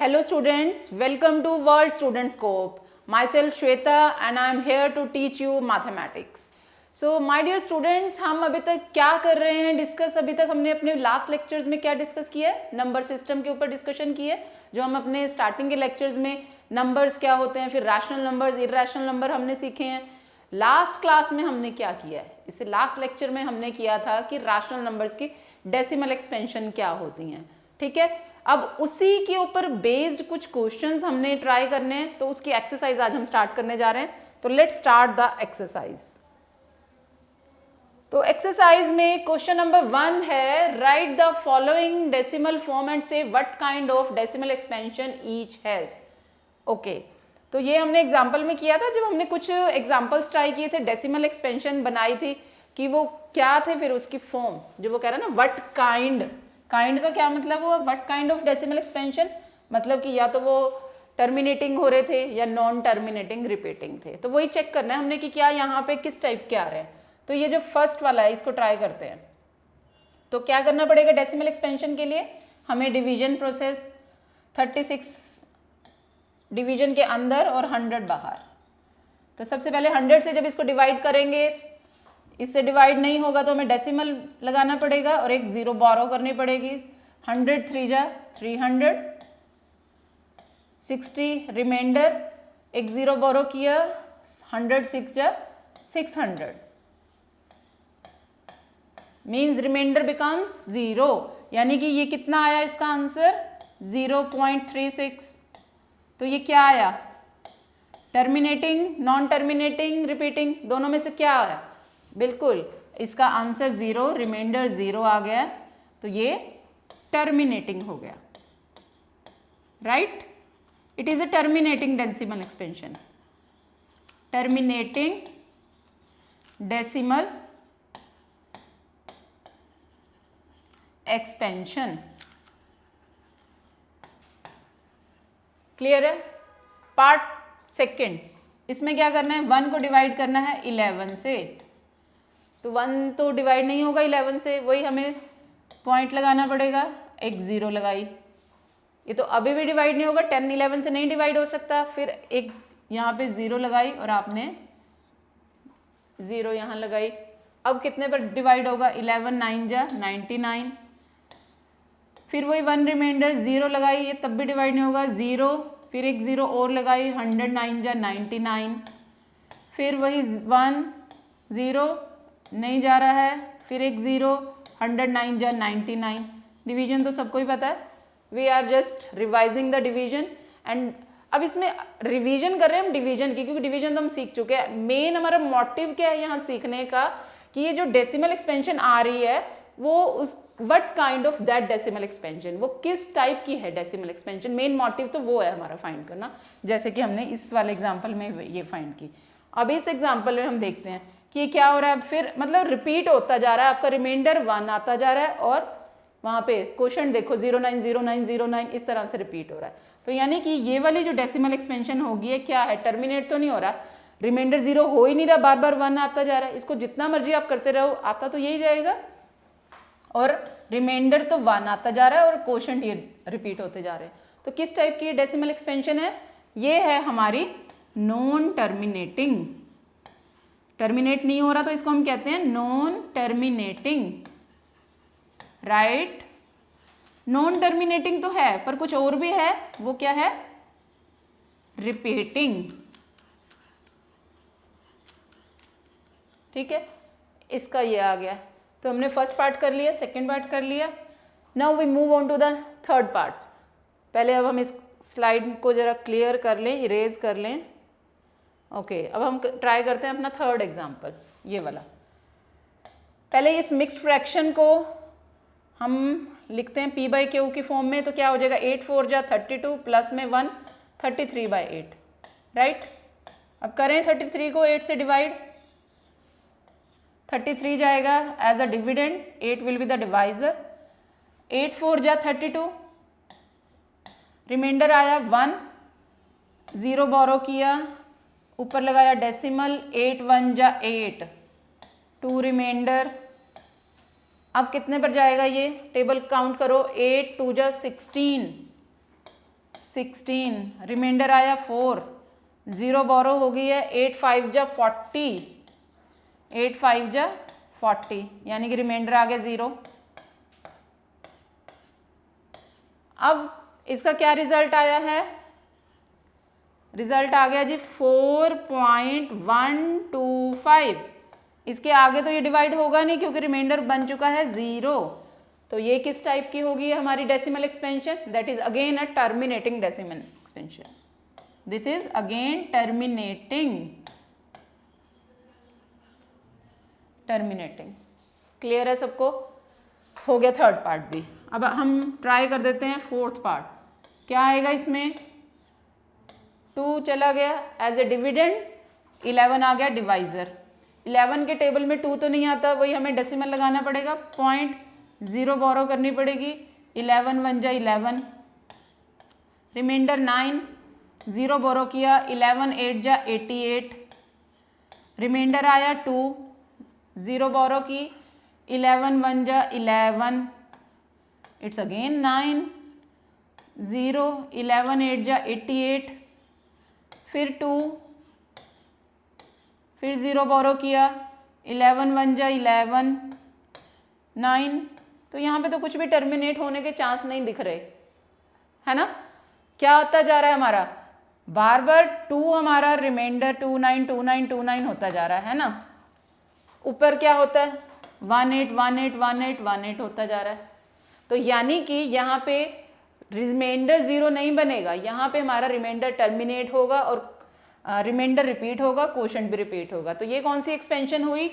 Hello students, welcome to World Student Scope. Myself Shweta and I am here to teach you mathematics. So my dear students, हम अभी तक क्या कर रहे हैं डिस्कस? अभी तक हमने अपने लास्ट लेक्चर्स में क्या डिस्कस किया है? नंबर सिस्टम के ऊपर डिस्कशन की है, जो हम अपने स्टार्टिंग के लेक्चर्स में नंबर्स क्या होते हैं, फिर रैशनल नंबर्स, इर्रेशनल नंबर हमने सीखे हैं. लास्ट क्लास में हमने क्या किया है? इससे लास्ट लेक्चर में हमने किया था कि रैशनल नंबर्स की डेसिमल एक्सपेंशन क्या होती हैं. ठीक है, अब उसी के ऊपर बेस्ड कुछ क्वेश्चंस हमने ट्राई करने हैं, तो उसकी एक्सरसाइज आज हम स्टार्ट करने जा रहे हैं. तो लेट्स स्टार्ट द एक्सरसाइज. तो एक्सरसाइज में क्वेश्चन नंबर 1 है, write the following decimal form and say what kind of decimal expansion each has. Okay, तो ये हमने एग्जाम्पल में किया था जब हमने कुछ एग्जाम्पल्स ट्राई किए थे, डेसिमल एक्सपेंशन बनाई थी कि वो क्या थे, फिर उसकी फॉर्म जो वो कह रहा है ना, व्हाट काइंड का क्या मतलब हुआ, what kind of decimal expansion, मतलब कि या तो वो टर्मिनेटिंग हो रहे थे या नॉन टर्मिनेटिंग रिपीटिंग थे. तो वही चेक करना है हमने कि क्या यहाँ पे किस टाइप के आ रहे हैं. तो ये जो फर्स्ट वाला है इसको ट्राई करते हैं. तो क्या करना पड़ेगा डेसिमल एक्सपेंशन के लिए, हमें डिवीजन प्रोसेस, 36 डिवीजन के अंदर और 100 बाहर. तो सबसे पहले 100 से जब इसको डिवाइड करेंगे, इससे डिवाइड नहीं होगा तो हमें डेसिमल लगाना पड़ेगा और एक जीरो बोरो करनी पड़ेगी. 100 3 जा 300, 60 रिमाइंडर, एक जीरो बोरो किया, 100 6 जा 600, मीन्स रिमाइंडर बिकम्स 0. यानी कि ये कितना आया इसका आंसर 0.36. तो ये क्या आया, टर्मिनेटिंग, नॉन टर्मिनेटिंग, रिपीटिंग, दोनों में से क्या आया, बिल्कुल इसका आंसर 0, रिमाइंडर 0 आ गया. तो ये टर्मिनेटिंग हो गया, right. It is a terminating decimal expansion, terminating decimal expansion. Clear है. पार्ट सेकेंड, इसमें क्या करना है, 1 को डिवाइड करना है 11 से. तो 1 तो डिवाइड नहीं होगा 11 से, वही हमें पॉइंट लगाना पड़ेगा, एक जीरो लगाई. ये तो अभी भी डिवाइड नहीं होगा, 10 11 से नहीं डिवाइड हो सकता, फिर एक यहाँ पे जीरो लगाई और आपने जीरो यहाँ लगाई. अब कितने पर डिवाइड होगा, 11 9 जा 99, फिर वही 1 रिमाइंडर, जीरो लगाई, ये तब भी डिवाइड नहीं होगा, जीरो, फिर एक जीरो और लगाई, 100 9 जा 99, फिर वही 1 जीरो नहीं जा रहा है, फिर एक जीरो, 100 9 जा 99. डिवीजन तो सबको ही पता है, we are just revising the division. And अब इसमें रिवीजन कर रहे हैं हम डिवीजन की, क्योंकि डिवीजन तो हम सीख चुके हैं. मेन हमारा मोटिव क्या है यहाँ सीखने का, कि ये जो डेसिमल एक्सपेंशन आ रही है वो उस what kind of that decimal expansion, वो किस टाइप की है डेसिमल एक्सपेंशन. मेन मोटिव तो वो है हमारा फाइंड करना, जैसे कि हमने इस वाले एग्जाम्पल में ये फाइंड की. अब इस एग्जाम्पल में हम देखते हैं कि ये क्या हो रहा है, फिर मतलब रिपीट होता जा रहा है, आपका रिमाइंडर 1 आता जा रहा है और वहाँ पे क्वेश्चन देखो 090909, इस तरह से रिपीट हो रहा है. तो यानी कि ये वाली जो डेसिमल एक्सपेंशन होगी है क्या है, टर्मिनेट तो नहीं हो रहा, रिमाइंडर 0 हो ही नहीं रहा, बार बार 1 आता जा रहा है. इसको जितना मर्जी आप करते रहो आता तो यही जाएगा, और रिमाइंडर तो 1 आता जा रहा है और क्वोशंट ये रिपीट होते जा रहे हैं. तो किस टाइप की डेसिमल एक्सपेंशन है, ये है हमारी नॉन टर्मिनेटिंग. टर्मिनेट नहीं हो रहा तो इसको हम कहते हैं non terminating, right. Non terminating तो है पर कुछ और भी है, वो क्या है, रिपीटिंग. ठीक है, इसका ये आ गया. तो हमने फर्स्ट पार्ट कर लिया, सेकेंड पार्ट कर लिया. Now we move on to the third part. पहले अब हम इस स्लाइड को जरा क्लियर कर लें, इरेज कर लें. ओके, अब हम ट्राई करते हैं अपना थर्ड एग्जाम्पल, ये वाला. पहले इस मिक्स्ड फ्रैक्शन को हम लिखते हैं p/q की फॉर्म में. तो क्या हो जाएगा, 8 4 जा 32 प्लस में 1 33/8, राइट. अब करें 33 को 8 से डिवाइड, 33 जाएगा as a dividend, 8 will be the divisor. 8 4 जा 32, रिमाइंडर आया 1, जीरो बोरो किया, ऊपर लगाया डेसिमल, 8 1 जा 8, 2 रिमाइंडर. अब कितने पर जाएगा ये, टेबल काउंट करो, 8 2 जा 16, 16, रिमाइंडर आया 4, 0 बोरो हो गई है, 8 5 जा 40, 8 5 जा 40, यानी कि रिमाइंडर आ गया 0। अब इसका क्या रिजल्ट आया है? रिजल्ट आ गया जी 4.125। इसके आगे तो ये डिवाइड होगा नहीं क्योंकि रिमाइंडर बन चुका है 0। तो ये किस टाइप की होगी हमारी decimal expansion? That is again a terminating decimal expansion. This is again terminating. Clear है सबको? हो गया थर्ड पार्ट भी। अब हम ट्राई कर देते हैं फोर्थ पार्ट। क्या आएगा इसमें? 2 चला गया एज ए डिविडेंड, 11 आ गया डिवाइजर। 11 के टेबल में 2 तो नहीं आता, वही हमें डेसिमल लगाना पड़ेगा, 0.0 बोरो करनी पड़ेगी। 11 1 जा 11, रिमाइंडर 9, 0 बोरो किया, 11 8 जा 88, रिमाइंडर आया 2, 0 बोरो की, 11 1 जा 11, इट्स अगेन 9, 0, 11 8 जा 88, फिर 2, फिर 0 बोरो किया, 11 1 जा 11, 9। तो यहाँ पे तो कुछ भी टर्मिनेट होने के चांस नहीं दिख रहे, है ना? क्या होता जा रहा है हमारा? बार बार 2 हमारा रिमाइंडर 29 29 29 होता जा रहा है ना? ऊपर क्या होता है? 18 18 18 18 होता जा रहा है। तो यानी कि यहाँ पे रिमाइंडर 0 नहीं बनेगा, यहाँ पे हमारा रिमाइंडर टर्मिनेट होगा और रिमाइंडर रिपीट होगा, क्वोशंट भी रिपीट होगा। तो ये कौन सी एक्सपेंशन हुई?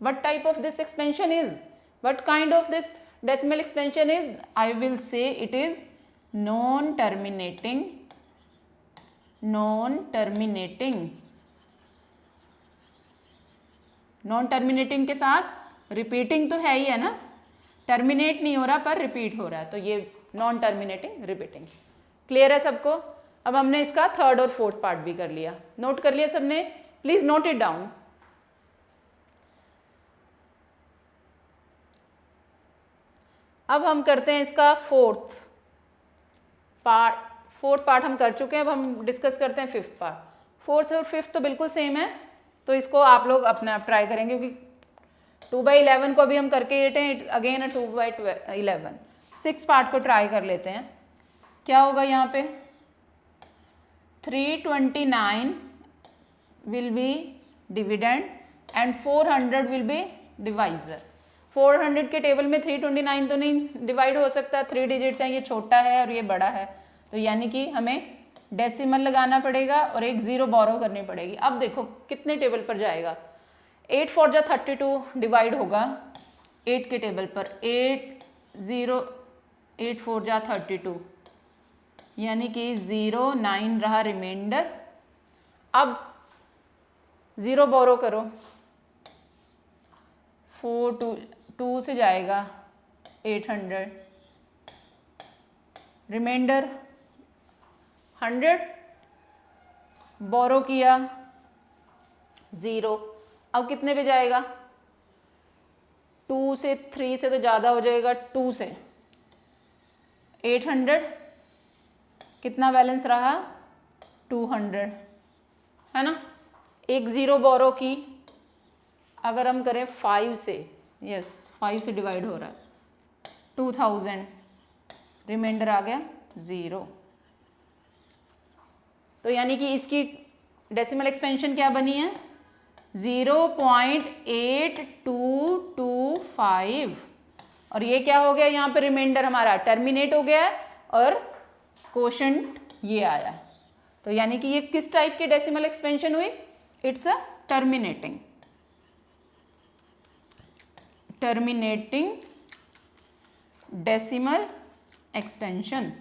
What type of this expansion is? What kind of this decimal expansion is? I will say it is non terminating. Non terminating के साथ रिपीटिंग तो है ही है ना, टर्मिनेट नहीं हो रहा पर रिपीट हो रहा है, तो ये नॉन टर्मिनेटिंग रिपीटिंग। क्लियर है सबको? अब हमने इसका थर्ड और फोर्थ पार्ट भी कर लिया। नोट कर लिया सबने? Please note it down. अब हम करते हैं इसका फोर्थ पार्ट हम कर चुके हैं, अब हम डिस्कस करते हैं फिफ्थ पार्ट। फोर्थ और फिफ्थ तो बिल्कुल सेम है, तो इसको आप लोग अपने आप ट्राई करेंगे क्योंकि 2/11 को अभी हम करके लेते हैं, अगेन 2/11। 6 पार्ट को ट्राई कर लेते हैं। क्या होगा यहाँ पे? 329 will be dividend and 400 will be divisor. 400 के टेबल में 329 तो नहीं डिवाइड हो सकता, 3 डिजिट्स हैं, ये छोटा है और ये बड़ा है, तो यानी कि हमें डेसिमल लगाना पड़ेगा और एक 0 बोरो करनी पड़ेगी। अब देखो कितने टेबल पर जाएगा? 8 4 जा 32 डिवाइड होगा 8 के टेबल पर, 8 0 8 4 जा 32, यानी कि 0 9 रहा रिमाइंडर। अब 0 बोरो करो, 4 2 से जाएगा 800, रिमाइंडर 100 बोरो किया 0। अब कितने पे जाएगा? 2 से 3 से तो ज़्यादा हो जाएगा, 2 से 800, कितना बैलेंस रहा? 200, है ना? एक 0 बोरो की, अगर हम करें 5 से, यस 5 से डिवाइड हो रहा है, 2000, रिमाइंडर आ गया 0। तो यानी कि इसकी डेसिमल एक्सपेंशन क्या बनी है? 0.8225। और ये क्या हो गया? यहाँ पे रिमाइंडर हमारा टर्मिनेट हो गया है और क्वोशंट ये आया। तो यानी कि ये किस टाइप की डेसिमल एक्सपेंशन हुई? It's a terminating decimal expansion.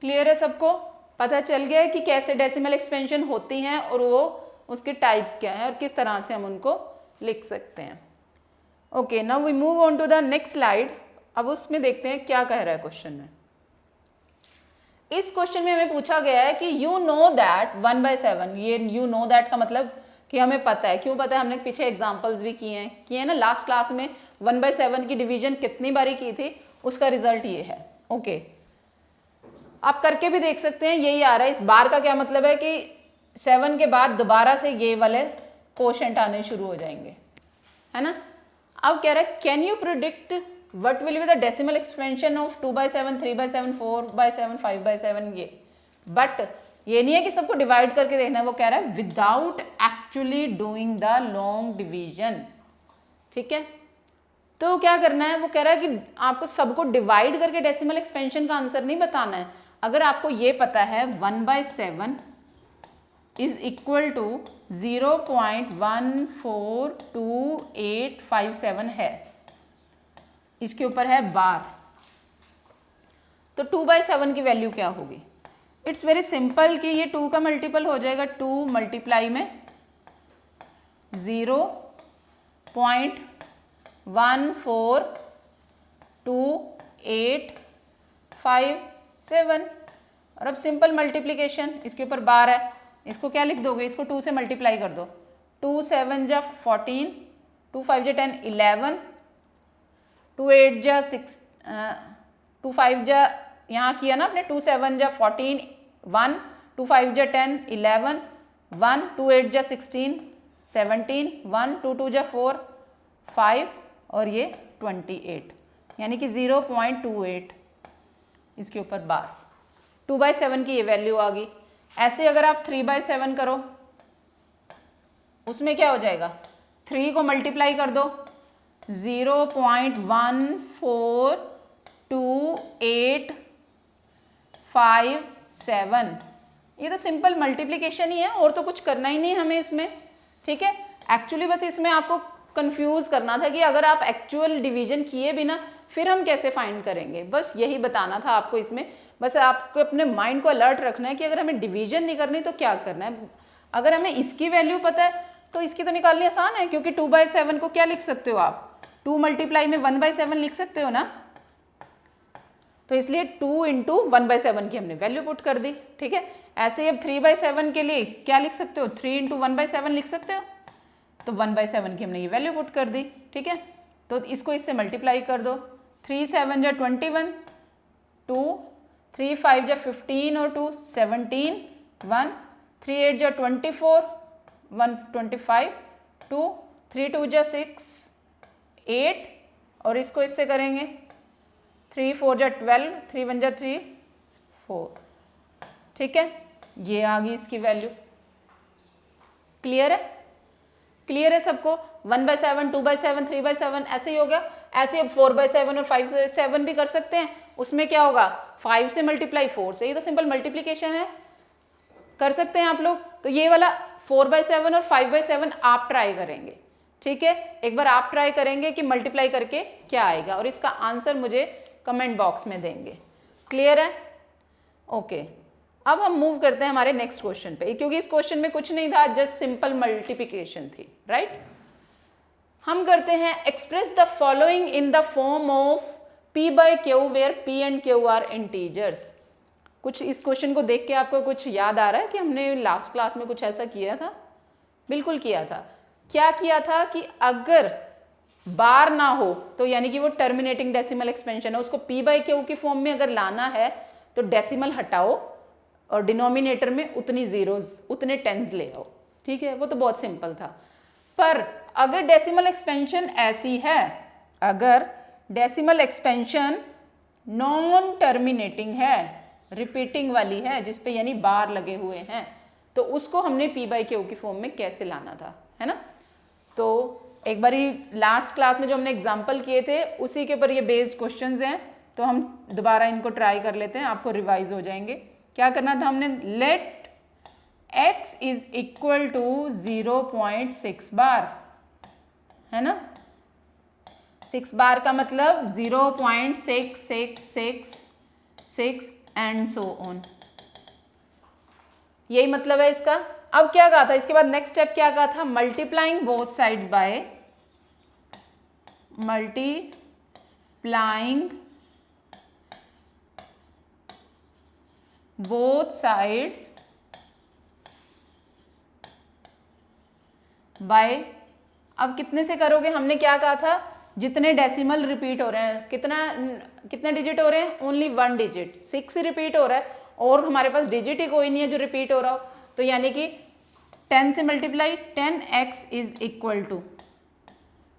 Clear है सबको? पता चल गया है कि कैसे डेसिमल एक्सपेंशन होती हैं और वो उसके टाइप्स क्या हैं और किस तरह से हम उनको लिख सकते हैं। Okay, now we move on to the next slide. अब उसमें देखते हैं क्या कह रहा है क्वेश्चन में। इस क्वेश्चन में हमें पूछा गया है कि यू नो दैट 1/7, ये यू नो दैट का मतलब कि हमें पता है। क्यों पता है? हमने पीछे एग्जांपल्स भी किए हैं ना लास्ट क्लास में। 1/7 की डिवीजन कितनी बारी की थी, उसका रिजल्ट ये है। ओके, आप करके भी देख सकते हैं, यही आ रहा है। इस बार का क्या मतलब है कि 7 के बाद दोबारा से ये वाले कोशेंट आने शुरू हो जाएंगे, है ना। अब कह रहा है can you predict what will be the decimal expansion of 2/7, 3/7, 4/7, 5/7 ये। बट ये नहीं है कि सबको डिवाइड करके देखना है, वो कह रहा है without actually doing the long division. ठीक है, तो क्या करना है, वो कह रहा है कि आपको सबको डिवाइड करके डेसिमल एक्सपेंशन का आंसर नहीं बताना है। अगर आपको ये पता है 1/7 इज इक्वल टू 0.142857 है, इसके ऊपर है बार, तो 2/7 की वैल्यू क्या होगी? इट्स वेरी सिंपल कि ये 2 का मल्टीपल हो जाएगा, 2 मल्टीप्लाई में 0.142857। और अब सिंपल मल्टीप्लीकेशन, इसके ऊपर बार है, इसको क्या लिख दोगे, इसको 2 से मल्टीप्लाई कर दो। 2 7 जा 14, 2 5 जा 10 11, 2 8 जा 6, 2 5 जा यहाँ किया ना आपने, 2 7 जा 14 1, 2 5 जा 10 11 1, 2 8 जा 16 17 1, 2 2 जा 4 5 और ये 28, यानी कि 0.28 इसके ऊपर बार। 2/7 की ये वैल्यू आ गई। ऐसे अगर आप 3/7 करो, उसमें क्या हो जाएगा, 3 को मल्टीप्लाई कर दो, 0.142857। ये तो सिंपल मल्टीप्लिकेशन ही है, और तो कुछ करना ही नहीं हमें इसमें। ठीक है, एक्चुअली बस इसमें आपको कंफ्यूज करना था कि अगर आप एक्चुअल डिवीजन किए बिना फिर हम कैसे फाइंड करेंगे, बस यही बताना था आपको इसमें। बस आपको अपने माइंड को अलर्ट रखना है कि अगर हमें डिवीजन नहीं करनी तो क्या करना है। अगर हमें इसकी वैल्यू पता है तो इसकी तो निकालनी आसान है, क्योंकि 2/7 को क्या लिख सकते हो आप, 2 मल्टीप्लाई में 1/7 लिख सकते हो ना। तो इसलिए 2 इंटू 1/7 की हमने वैल्यू पुट कर दी। ठीक है, ऐसे ही अब 3/7 के लिए क्या लिख सकते हो, 3 इंटू 1/7 लिख सकते हो। तो 1/7 की हमने ये वैल्यू पुट कर दी। ठीक है, तो इसको इससे मल्टीप्लाई कर दो। 3 7 जा 21, 2 3 5 जा 15 और 2 17 1, 3 8 जा 24 1 25 2, 3 2 जा 6 8 और इसको इससे करेंगे 3 4 जा 12, 3 1 जा 3 4। ठीक है, ये आ गई इसकी वैल्यू। क्लियर है? क्लियर है सबको? 1/7, 2/7, 3/7 ऐसे ही हो गया। ऐसे अब 4/7 और 5/7 भी कर सकते हैं। उसमें क्या होगा, 5 से मल्टीप्लाई 4 से, ये तो सिंपल मल्टीप्लिकेशन है, कर सकते हैं आप लोग। तो ये वाला 4/7 और 5/7 आप ट्राई करेंगे। ठीक है, एक बार आप ट्राई करेंगे कि मल्टीप्लाई करके क्या आएगा, और इसका आंसर मुझे कमेंट बॉक्स में देंगे। क्लियर है? ओके, अब हम मूव करते हैं हमारे नेक्स्ट क्वेश्चन पे, क्योंकि इस क्वेश्चन में कुछ नहीं था, जस्ट सिंपल मल्टीप्लिकेशन थी। राइट, हम करते हैं express the following in the form of P/Q where P and Q are integers. कुछ इस क्वेश्चन को देख के आपको कुछ याद आ रहा है कि हमने लास्ट क्लास में कुछ ऐसा किया था? बिल्कुल किया था। क्या किया था कि अगर बार ना हो तो यानी कि वो टर्मिनेटिंग डेसिमल एक्सपेंशन है, उसको P/Q की फॉर्म में अगर लाना है तो डेसिमल हटाओ और डिनोमिनेटर में उतनी जीरोज उतने टेंस ले आओ। ठीक है, वो तो बहुत सिंपल था। पर अगर डेसिमल एक्सपेंशन ऐसी है, अगर डेसिमल एक्सपेंशन नॉन टर्मिनेटिंग है, रिपीटिंग वाली है, जिसपे यानी बार लगे हुए हैं, तो उसको हमने P/Q की फॉर्म में कैसे लाना था, है ना। तो एक बारी लास्ट क्लास में जो हमने एग्जाम्पल किए थे उसी के ऊपर ये बेस्ड क्वेश्चंस हैं, तो हम दोबारा इनको ट्राई कर लेते हैं, आपको रिवाइज हो जाएंगे। क्या करना था हमने, let x is equal to 0.6 bar, है ना। 6 बार का मतलब 0.6666 एंड सो ऑन, यही मतलब है इसका। अब क्या कहा था, इसके बाद नेक्स्ट स्टेप क्या कहा था, multiplying both sides by multiplying both sides by, अब कितने से करोगे, हमने क्या कहा था, जितने डेसिमल रिपीट हो रहे हैं, कितने डिजिट हो रहे हैं, ओनली 1 डिजिट, 6 रिपीट हो रहा है और हमारे पास डिजिट ही कोई नहीं है जो रिपीट हो रहा हो, तो यानी कि 10 से multiply 10x is equal to,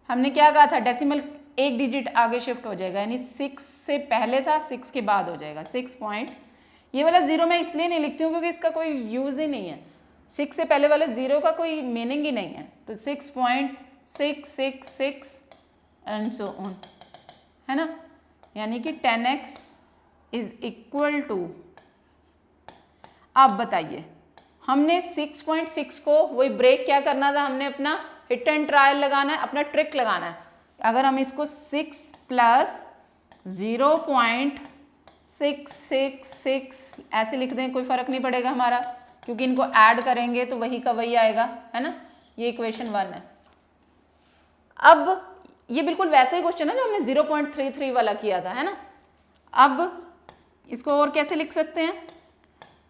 हमने क्या कहा था, डेसिमल एक डिजिट आगे शिफ्ट हो जाएगा, यानी 6 से पहले था 6 के बाद हो जाएगा 6 पॉइंट, ये वाला 0 मैं इसलिए नहीं लिखती हूँ क्योंकि इसका कोई यूज़ ही नहीं है, 6 से पहले वाले 0 का कोई मीनिंग ही नहीं है, तो 6.666 एंड सो ऑन, है ना, यानी कि 10x इज इक्वल टू, अब बताइए हमने 6.6 को वही ब्रेक क्या करना था, हमने अपना हिट एंड ट्रायल लगाना है, अपना ट्रिक लगाना है, अगर हम इसको 6 प्लस 0.666 ऐसे लिख दें कोई फर्क नहीं पड़ेगा हमारा, क्योंकि इनको ऐड करेंगे तो वही का वही आएगा, है ना, ये इक्वेशन 1 है। अब ये बिल्कुल वैसे ही क्वेश्चन है जो हमने 0.33 वाला किया था, है ना। अब इसको और कैसे लिख सकते हैं,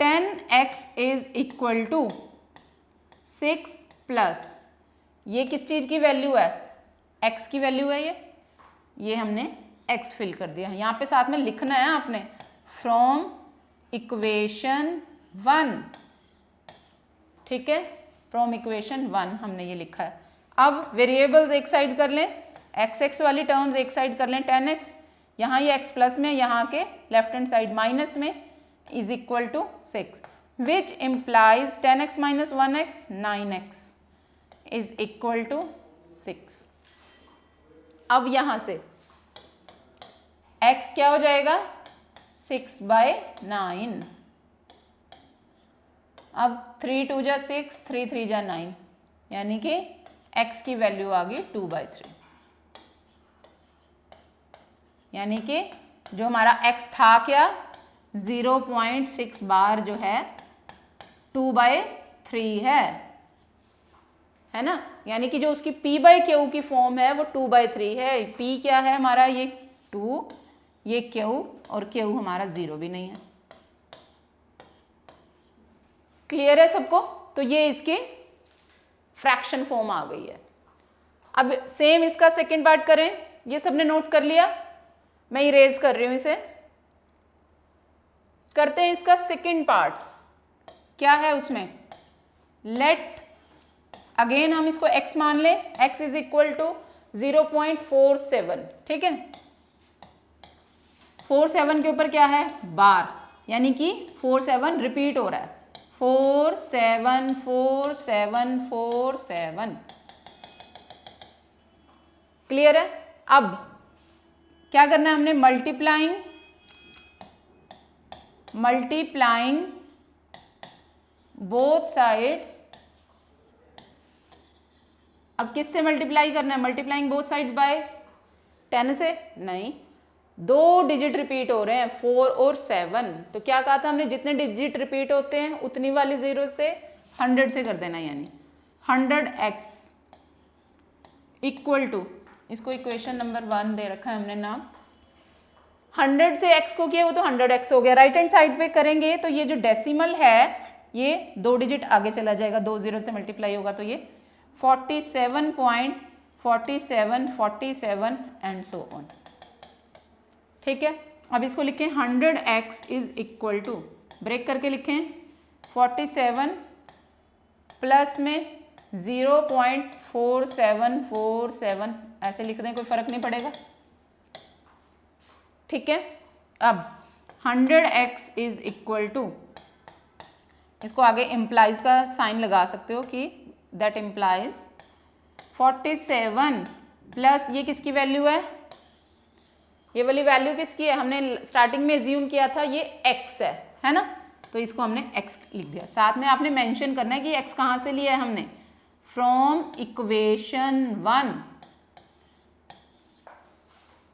10x is equal to 6 plus, ये किस चीज़ की वैल्यू है, x की वैल्यू है, ये हमने x फिल कर दिया है, यहाँ पे साथ में लिखना है आपने, फ्रॉम इक्वेशन 1, ठीक है, फ्रॉम इक्वेशन 1 हमने ये लिखा है। अब वेरिएबल्स एक साइड कर लें, x वाली टर्म्स एक साइड कर लें, 10x, यहाँ ये x प्लस में, यहाँ के लेफ्ट हैंड साइड माइनस में, is equal to 6, which implies 10x minus 1x 9x is equal to 6। अब यहाँ से x क्या हो जाएगा, 6/9, अब 3 2 जा 6, 3 3 जा 9, यानी कि x की वैल्यू आ गई 2/3, यानी कि जो हमारा x था क्या, 0.6 बार जो है 2/3 है ना, यानी कि जो उसकी p/q की फॉर्म है वो 2/3 है, p क्या है हमारा, ये 2, ये q, और q हमारा 0 भी नहीं है। क्लियर है सबको, तो ये इसकी फ्रैक्शन फॉर्म आ गई है। अब सेम इसका सेकंड पार्ट करें, ये सबने नोट कर लिया, मैं इरेज कर रही हूं इसे, करते हैं इसका सेकंड पार्ट, क्या है उसमें, लेट अगेन हम इसको x मान लें, x इज इक्वल टू 0.47, ठीक है, 47 के ऊपर क्या है, बार, यानी कि 47 रिपीट हो रहा है, 4 7 4 7 4 7, क्लियर है। अब क्या करना है हमने, मल्टीप्लाइंग बोथ साइड्स, अब किससे मल्टीप्लाई करना है, मल्टीप्लाइंग बोथ साइड्स बाय 10 से, नहीं, 2 डिजिट रिपीट हो रहे हैं 4 और 7, तो क्या कहा था हमने, जितने डिजिट रिपीट होते हैं उतनी वाली 0 से 100 से कर देना, यानी 100x इक्वल टू, इसको इक्वेशन नंबर 1 दे रखा है हमने नाम, 100 से x को किया वो तो 100x हो गया, राइट हैंड साइड पे करेंगे तो ये जो डेसिमल है ये 2 डिजिट आगे चला जाएगा, 2 0 से मल्टीप्लाई होगा तो ये 47.4747 एंड सो ऑन, ठीक है। अब इसको लिखें 100x is equal to, break करके लिखें 47 प्लस में 0.4747, ऐसे लिख दें कोई फर्क नहीं पड़ेगा, ठीक है। अब 100x इज इक्वल टू, इसको आगे इम्प्लाइज का साइन लगा सकते हो कि दैट इम्प्लाइज 47 प्लस ये किसकी वैल्यू है वाली वैल्यू किसकी है, हमने स्टार्टिंग में एज्यूम किया था ये x है ना, तो इसको हमने x लिख दिया, साथ में आपने मेंशन करना है कि x कहाँ से लिया है हमने, फ्रॉम इक्वेशन 1,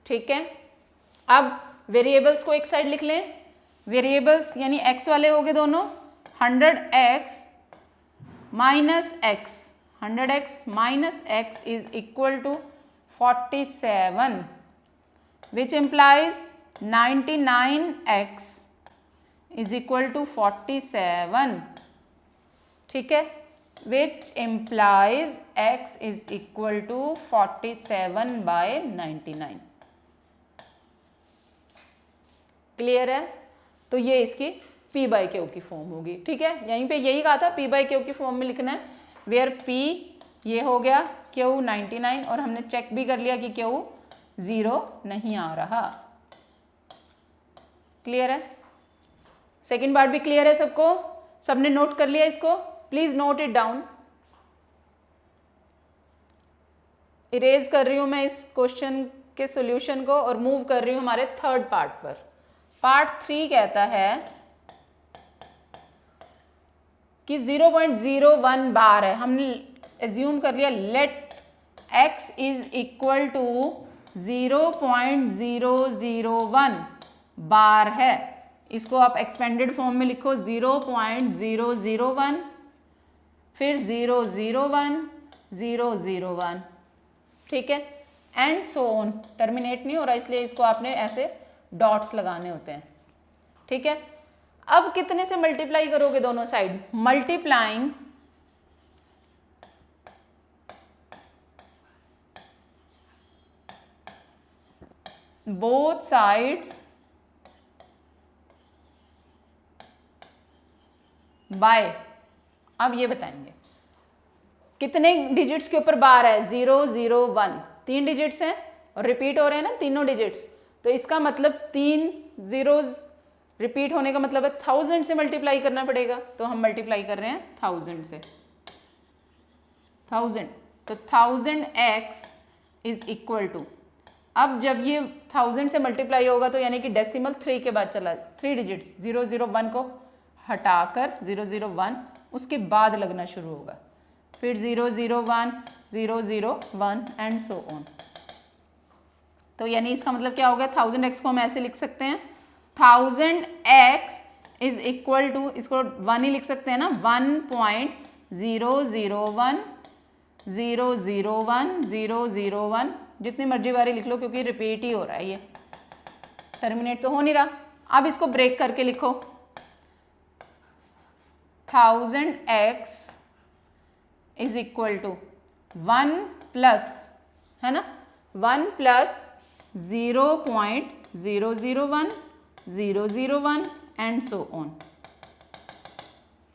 ठीक है। अब वेरिएबल्स को एक साइड लिख लें, वेरिएबल्स यानी x वाले हो गए दोनों, 100x minus x, 100x minus x is equal to 47, which implies 99x is equal to 47, ठीक है। which implies x is equal to 47/99। Clear है? तो ये इसकी p बाई क्यू की फॉर्म होगी। ठीक है, यहीं पे यही कहा था p बाई क्यू की फॉर्म में लिखना है, वेयर p ये हो गया, q 99, और हमने चेक भी कर लिया कि q 0 नहीं आ रहा। क्लियर है? सेकेंड पार्ट भी क्लियर है सबको? सबने नोट कर लिया इसको? Please note it down. Erase कर रही हूं मैं इस क्वेश्चन के सॉल्यूशन को और मूव कर रही हूं हमारे थर्ड पार्ट पर। पार्ट 3 कहता है कि 0.01 बार है। हमने एज्यूम कर लिया let x is equal to 0.001 bar है। इसको आप एक्सपेंडेड फॉर्म में लिखो 0.001, फिर 001, 001। ठीक है, एंड सो ऑन। टर्मिनेट नहीं हो रहा इसलिए इसको आपने ऐसे डॉट्स लगाने होते हैं। ठीक है, अब कितने से मल्टीप्लाई करोगे दोनों side? Multiplying both sides bye, अब ये बताएंगे कितने डिजिट्स के ऊपर बार है? 001, 3 डिजिट्स हैं और रिपीट हो रहे हैं ना तीनों डिजिट्स, तो इसका मतलब 3 जीरोज रिपीट होने का मतलब है 1000 से मल्टीप्लाई करना पड़ेगा। तो हम मल्टीप्लाई कर रहे हैं 1000 से, 1000, तो 1000x इज इक्वल टू, अब जब ये 1000 से मल्टीप्लाई होगा तो यानी कि डेसिमल 3 के बाद चला, 3 डिजिट्स 001 को हटाकर 001 उसके बाद लगना शुरू होगा, फिर 001, 001 एंड सो ऑन। तो यानी इसका मतलब क्या हो गया? 1000x को हम ऐसे लिख सकते हैं, 1000x इज इक्वल टू, इसको 1 ही लिख सकते हैं ना, 1.001, 001, 001, जितनी मर्जी बारी लिख लो क्योंकि रिपीट ही हो रहा है, ये टर्मिनेट तो हो नहीं रहा। अब इसको ब्रेक करके लिखो, 1000x is equal to 1 plus, है ना, 1 प्लस 0.001, 001 एंड सो ऑन।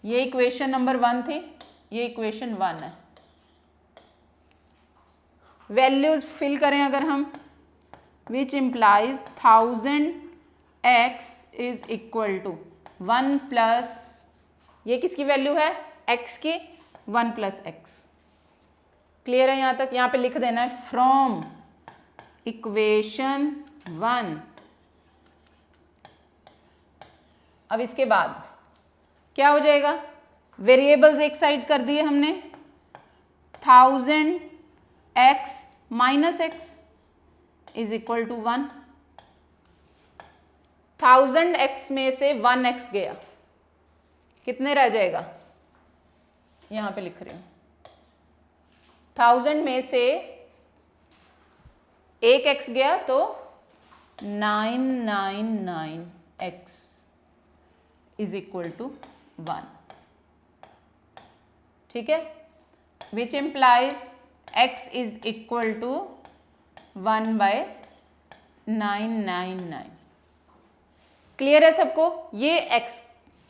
ये इक्वेशन नंबर 1 थी, ये इक्वेशन 1 है। वैल्यूज फिल करें अगर हम, which implies 1000x is equal to 1 plus, ये किसकी वैल्यू है? x की, 1 प्लस x। क्लियर है यहाँ तक? यहाँ पे लिख देना है फ्रॉम इक्वेशन 1। अब इसके बाद क्या हो जाएगा? वेरिएबल्स एक साइड कर दिए हमने, 1000x minus x is equal to 1। 1000x में से 1x गया, कितने रह जाएगा? यहां पे लिख रही हूं, 1000 में से 1x गया तो 999x इज इक्वल टू 1। ठीक है, which implies x is equal to 1/999। Clear है सबको? ये x,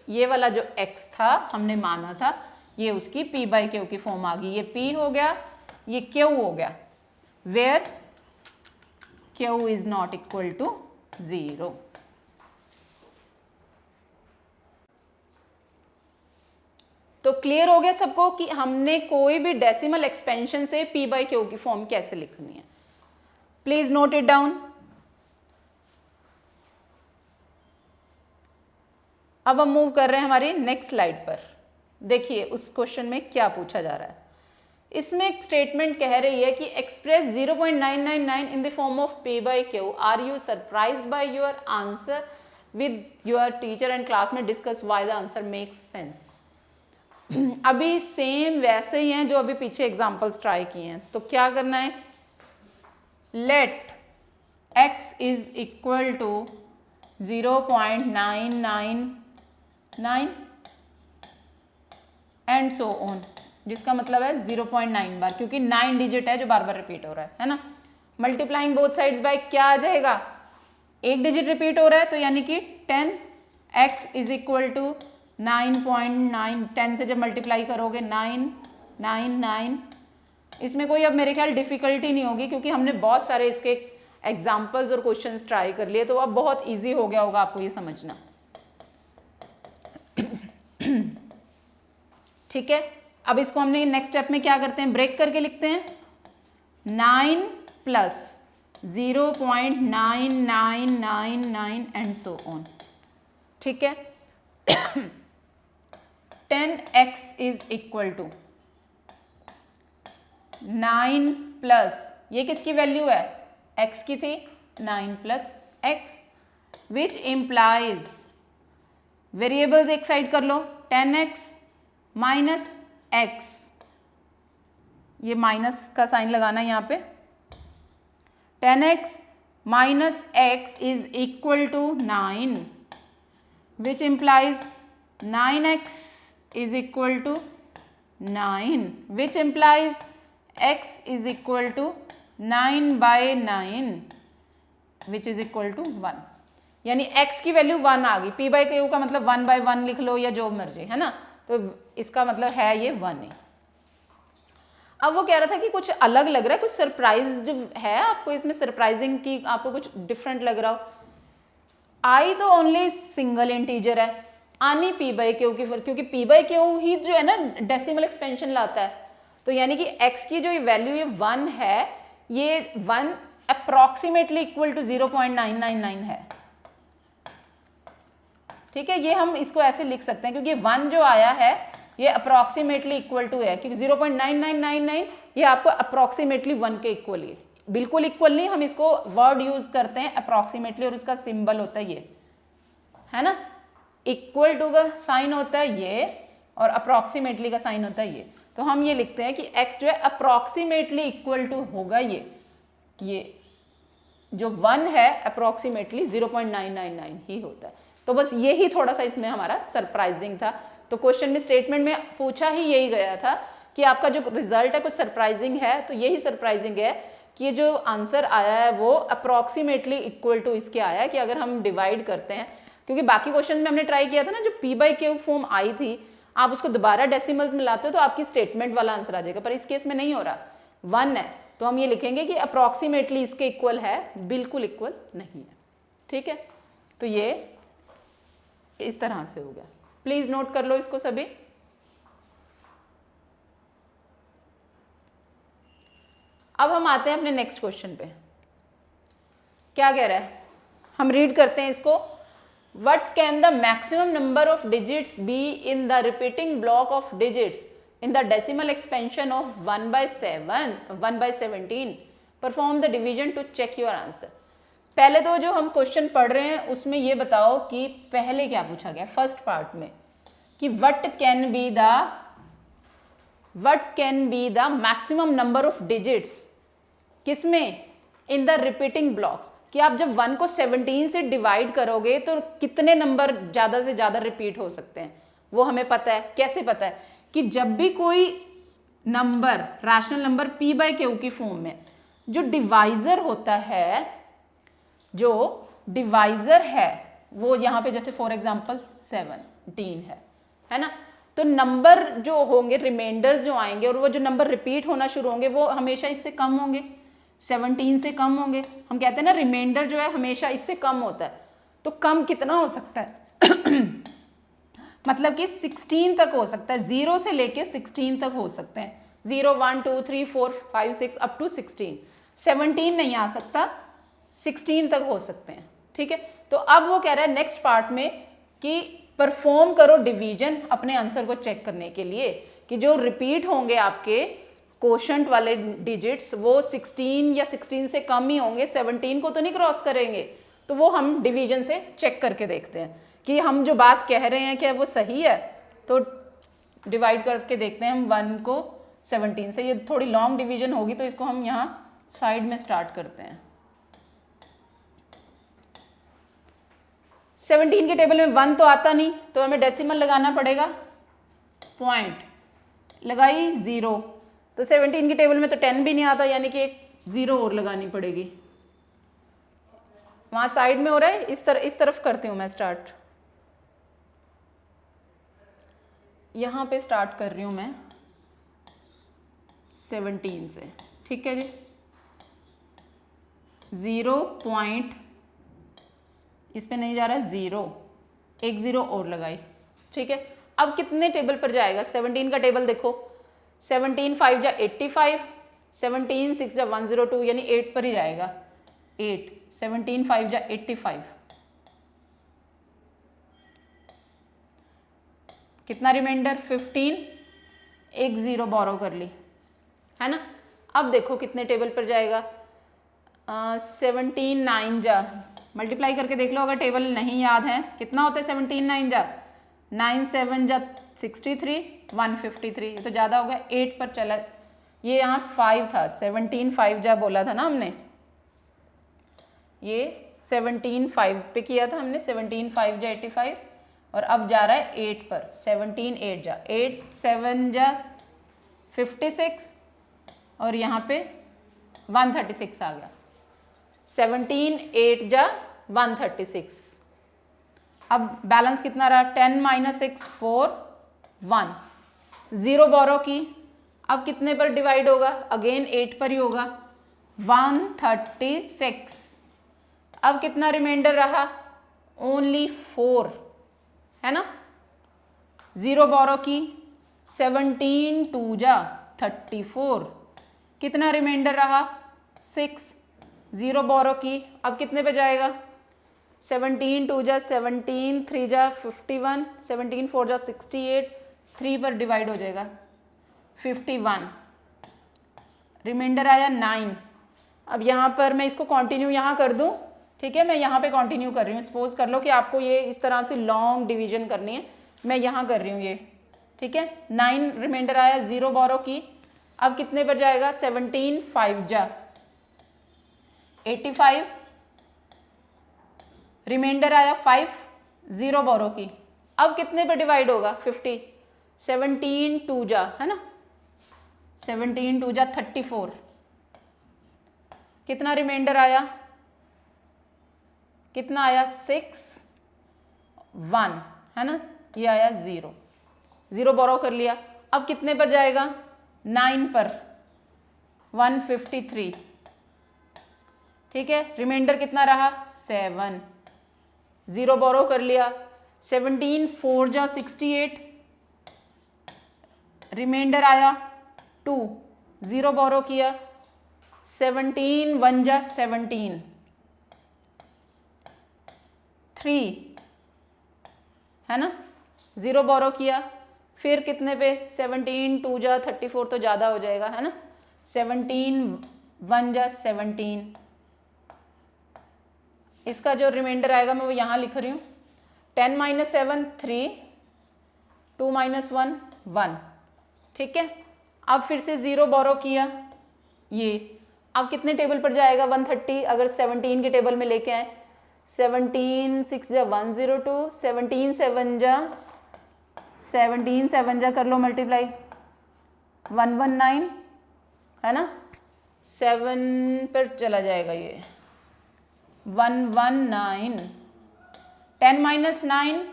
ये वाला जो x था हमने माना था, ये उसकी p/q की फॉर्म आ गई। ये p हो गया, ये q हो गया, where q is not equal to 0। तो क्लियर हो गया सबको कि हमने कोई भी डेसिमल एक्सपेंशन से p/q की फॉर्म कैसे लिखनी है? Please note it down. अब हम मूव कर रहे हैं हमारी नेक्स्ट स्लाइड पर। देखिए उस क्वेश्चन में क्या पूछा जा रहा है। इसमें एक स्टेटमेंट कह रही है कि express 0.999 in the form of p/q। Are you surprised by your answer? With your teacher and class में discuss why the answer makes sense. अभी सेम वैसे ही हैं जो अभी पीछे एग्जांपल्स ट्राई किए हैं। तो क्या करना है? Let x is equal to 0.999 and so on. जिसका मतलब है 0.9 बार, क्योंकि 9 डिजिट है जो बार बार रिपीट हो रहा है ना। मल्टीप्लाइंग बोथ साइड्स बाय क्या आ जाएगा, एक डिजिट रिपीट हो रहा है तो यानी कि 10x इज इक्वल टू 9.9, 10 से जब मल्टीप्लाई करोगे 999। इसमें कोई अब मेरे ख्याल डिफिकल्टी नहीं होगी, क्योंकि हमने बहुत सारे इसके एग्जाम्पल्स और क्वेश्चंस ट्राई कर लिए, तो अब बहुत इजी हो गया होगा आपको ये समझना। ठीक है, अब इसको हमने नेक्स्ट स्टेप में क्या करते हैं, ब्रेक करके लिखते हैं 9 प्लस 0.9999 एंड सो ऑन। ठीक है, 10x is equal to 9 plus, ये किसकी वैल्यू है, x की थी, 9 प्लस x, विच इम्प्लाइज, वेरिएबल्स एक साइड कर लो, 10x माइनस x, ये माइनस का साइन लगाना है यहाँ पे, 10x minus x is equal to 9, which implies 9x is equal to 9, which implies x is equal to 9/9 which is equal to 1, यानी x की वैल्यू 1 आ गई। p बाई क्यू का मतलब 1/1 लिख लो या जो मर्जी, है ना, तो इसका मतलब है ये 1 है। अब वो कह रहा था कि कुछ अलग लग रहा है, कुछ सरप्राइज जो है आपको इसमें, सरप्राइजिंग की आपको कुछ डिफरेंट लग रहा हो। आई तो ओनली सिंगल इंटीजर है, आनी p बाई क्यू की, क्योंकि p बाई क्यू ही जो है ना डेसिमल एक्सपेंशन लाता है, तो यानी कि x की जो वैल्यू ये 1 है, ये 1 अप्रॉक्सीमेटली इक्वल टू 0.999 है। ठीक है, ये हम इसको ऐसे लिख सकते हैं, क्योंकि 1 जो आया है ये अप्रॉक्सीमेटली इक्वल टू है, क्योंकि 0.9999 ये आपको अप्रॉक्सीमेटली 1 के इक्वल है, बिल्कुल इक्वल नहीं, हम इसको वर्ड यूज करते हैं अप्रॉक्सीमेटली, और उसका सिंबल होता है ये, है ना, इक्वल टू का साइन होता है ये, और अप्रॉक्सीमेटली का साइन होता है ये। तो हम ये लिखते हैं कि x जो है अप्रॉक्सीमेटली इक्वल टू होगा ये जो 1 है अप्रॉक्सीमेटली 0.999 ही होता है। तो बस ये ही थोड़ा सा इसमें हमारा सरप्राइजिंग था। तो क्वेश्चन में स्टेटमेंट में पूछा ही यही गया था कि आपका जो रिजल्ट है कुछ सरप्राइजिंग है, तो यही सरप्राइजिंग है कि ये जो आंसर आया है वो अप्रॉक्सीमेटली इक्वल टू इसके आया है, कि अगर हम डिवाइड करते हैं, क्योंकि बाकी क्वेश्चन में हमने ट्राई किया था ना, जो p by Q form I थी, आप उसको दोबारा डेसिमल्स में लाते हो तो आपकी स्टेटमेंट वाला आंसर आ जाएगा, पर इस केस में नहीं हो रहा, 1 है, तो हम ये लिखेंगे कि अप्रॉक्सीमेटली इसके इक्वल है, बिल्कुल इक्वल नहीं है। ठीक है, तो ये इस तरह से हो गया, प्लीज नोट कर लो इसको सभी। अब हम आते हैं अपने नेक्स्ट क्वेश्चन पे, क्या कह रहा है, हम रीड करते हैं इसको। What can the maximum number of digits be in the repeating block of digits in the decimal expansion of 1/17? Perform the division to check your answer. पहले तो जो हम क्वेश्चन पढ़ रहे हैं उसमें ये बताओ कि पहले क्या पूछा गया फर्स्ट पार्ट में, कि what can be the maximum number of digits, किसमें, in the repeating blocks, कि आप जब 1 को 17 से डिवाइड करोगे तो कितने नंबर ज़्यादा से ज़्यादा रिपीट हो सकते हैं, वो हमें पता है। कैसे पता है, कि जब भी कोई number, rational number p by Q की फॉर्म में जो डिवाइज़र होता है, जो डिवाइज़र है वो यहाँ पे जैसे फॉर एग्जांपल 17 है ना, तो नंबर जो होंगे, रिमाइंडर्स जो आएंगे और वो जो नंबर रिपीट होना शुरू होंगे वो हमेशा इससे कम होंगे, 17 से कम होंगे। हम कहते हैं ना रिमाइंडर जो है हमेशा इससे कम होता है, तो कम कितना हो सकता है मतलब कि 16 तक हो सकता है, 0 से लेके 16 तक हो सकते हैं, 0 1 2 3 4 5 6 अप टू 16, 17 नहीं आ सकता, 16 तक हो सकते हैं। ठीक है, तो अब वो कह रहा है नेक्स्ट पार्ट में कि परफॉर्म करो डिवीजन अपने आंसर को चेक करने के लिए, कि जो रिपीट होंगे आपके कोशंट वाले डिजिट्स वो 16 या 16 से कम ही होंगे, 17 को तो नहीं क्रॉस करेंगे। तो वो हम डिवीजन से चेक करके देखते हैं कि हम जो बात कह रहे हैं क्या वो सही है। तो डिवाइड करके देखते हैं हम 1 को 17 से, ये थोड़ी लॉन्ग डिवीजन होगी तो इसको हम यहाँ साइड में स्टार्ट करते हैं। 17 के टेबल में 1 तो आता नहीं, तो हमें डेसिमल लगाना पड़ेगा, पॉइंट, लगाई 0, तो 17 की टेबल में तो 10 भी नहीं आता, यानी कि एक 0 और लगानी पड़ेगी। वहाँ साइड में हो रहा है, इस तरफ करती हूँ मैं स्टार्ट, यहाँ पे स्टार्ट कर रही हूँ मैं 17 से, ठीक है जी। 0 पॉइंट, इस पे नहीं जा रहा है 0, एक 0 और लगाई, ठीक है। अब कितने टेबल पर जाएगा? 17 का टेबल देखो, 17 5 जा 85, 17 6 जा 102, यानी 8 पर ही जाएगा। 8, 17 5 जा 85, कितना रिमाइंडर? 15, एक 0 बोरो कर ली, है ना। अब देखो कितने टेबल पर जाएगा। 17 9 जा, मल्टीप्लाई करके देख लो अगर टेबल नहीं याद है, कितना होता है 17 9 जा? 9 7 जा 63, 153, ये तो ज़्यादा हो गया। 8 पर चला, ये यहाँ 5 था, 17 5 जा बोला था ना हमने, ये 17 5 पे किया था हमने, 17 5 जा 85, और अब जा रहा है 8 पर, 17 8 जा 8 7 जा 56, और यहाँ पे 136 आ गया। 17 8 जा 136। अब बैलेंस कितना रहा? 10 - 6 4 1, 0 बोरो की। अब कितने पर डिवाइड होगा? अगेन 8 पर ही होगा, 136। अब कितना रिमाइंडर रहा? ओनली 4, है ना। 0 बोरो की, 17 2 जा 34, कितना रिमाइंडर रहा? 6। 0 बोरो की, अब कितने पे जाएगा? 17 2 जा 17, 3 जा 51, 17 4 जा 68, 3 पर डिवाइड हो जाएगा 51, रिमाइंडर आया 9। अब यहाँ पर मैं इसको कंटिन्यू यहाँ कर दूँ, ठीक है, मैं यहाँ पे कंटिन्यू कर रही हूँ। सपोज कर लो कि आपको ये इस तरह से लॉन्ग डिवीजन करनी है, मैं यहाँ कर रही हूँ ये, ठीक है। 9 रिमाइंडर आया, 0 बोरो की, अब कितने पर जाएगा? 17 5 जा 85, रिमाइंडर आया 5, 0 बोरो की, अब कितने पर डिवाइड होगा? 50, 17 2 जा, है ना, 17 2 जा 34, कितना रिमाइंडर आया? कितना आया? 6 1, है ना, ये आया 0, 0 बोरो कर लिया। अब कितने पर जाएगा? 9 पर, 153, ठीक है। रिमाइंडर कितना रहा? 7, 0 बोरो कर लिया। 17 4 जा 68, रिमाइंडर आया 2, 0 बोरो किया। 17 1 जा 17, 3, है ना, 0 बोरो किया। फिर कितने पे? 17 2 जा 34, तो ज़्यादा हो जाएगा, है ना। 17 1 जा 17, इसका जो रिमाइंडर आएगा मैं वो यहाँ लिख रही हूँ। 10 - 7 3, 2 - 1 1, ठीक है। अब फिर से 0 बोरो किया, ये अब कितने टेबल पर जाएगा? 130, अगर 17 के टेबल में लेके आए। 17 6 जा 102, 17 7 जा कर लो मल्टीप्लाई, 119, है ना। 7 पर चला जाएगा ये, 119, 10 - 9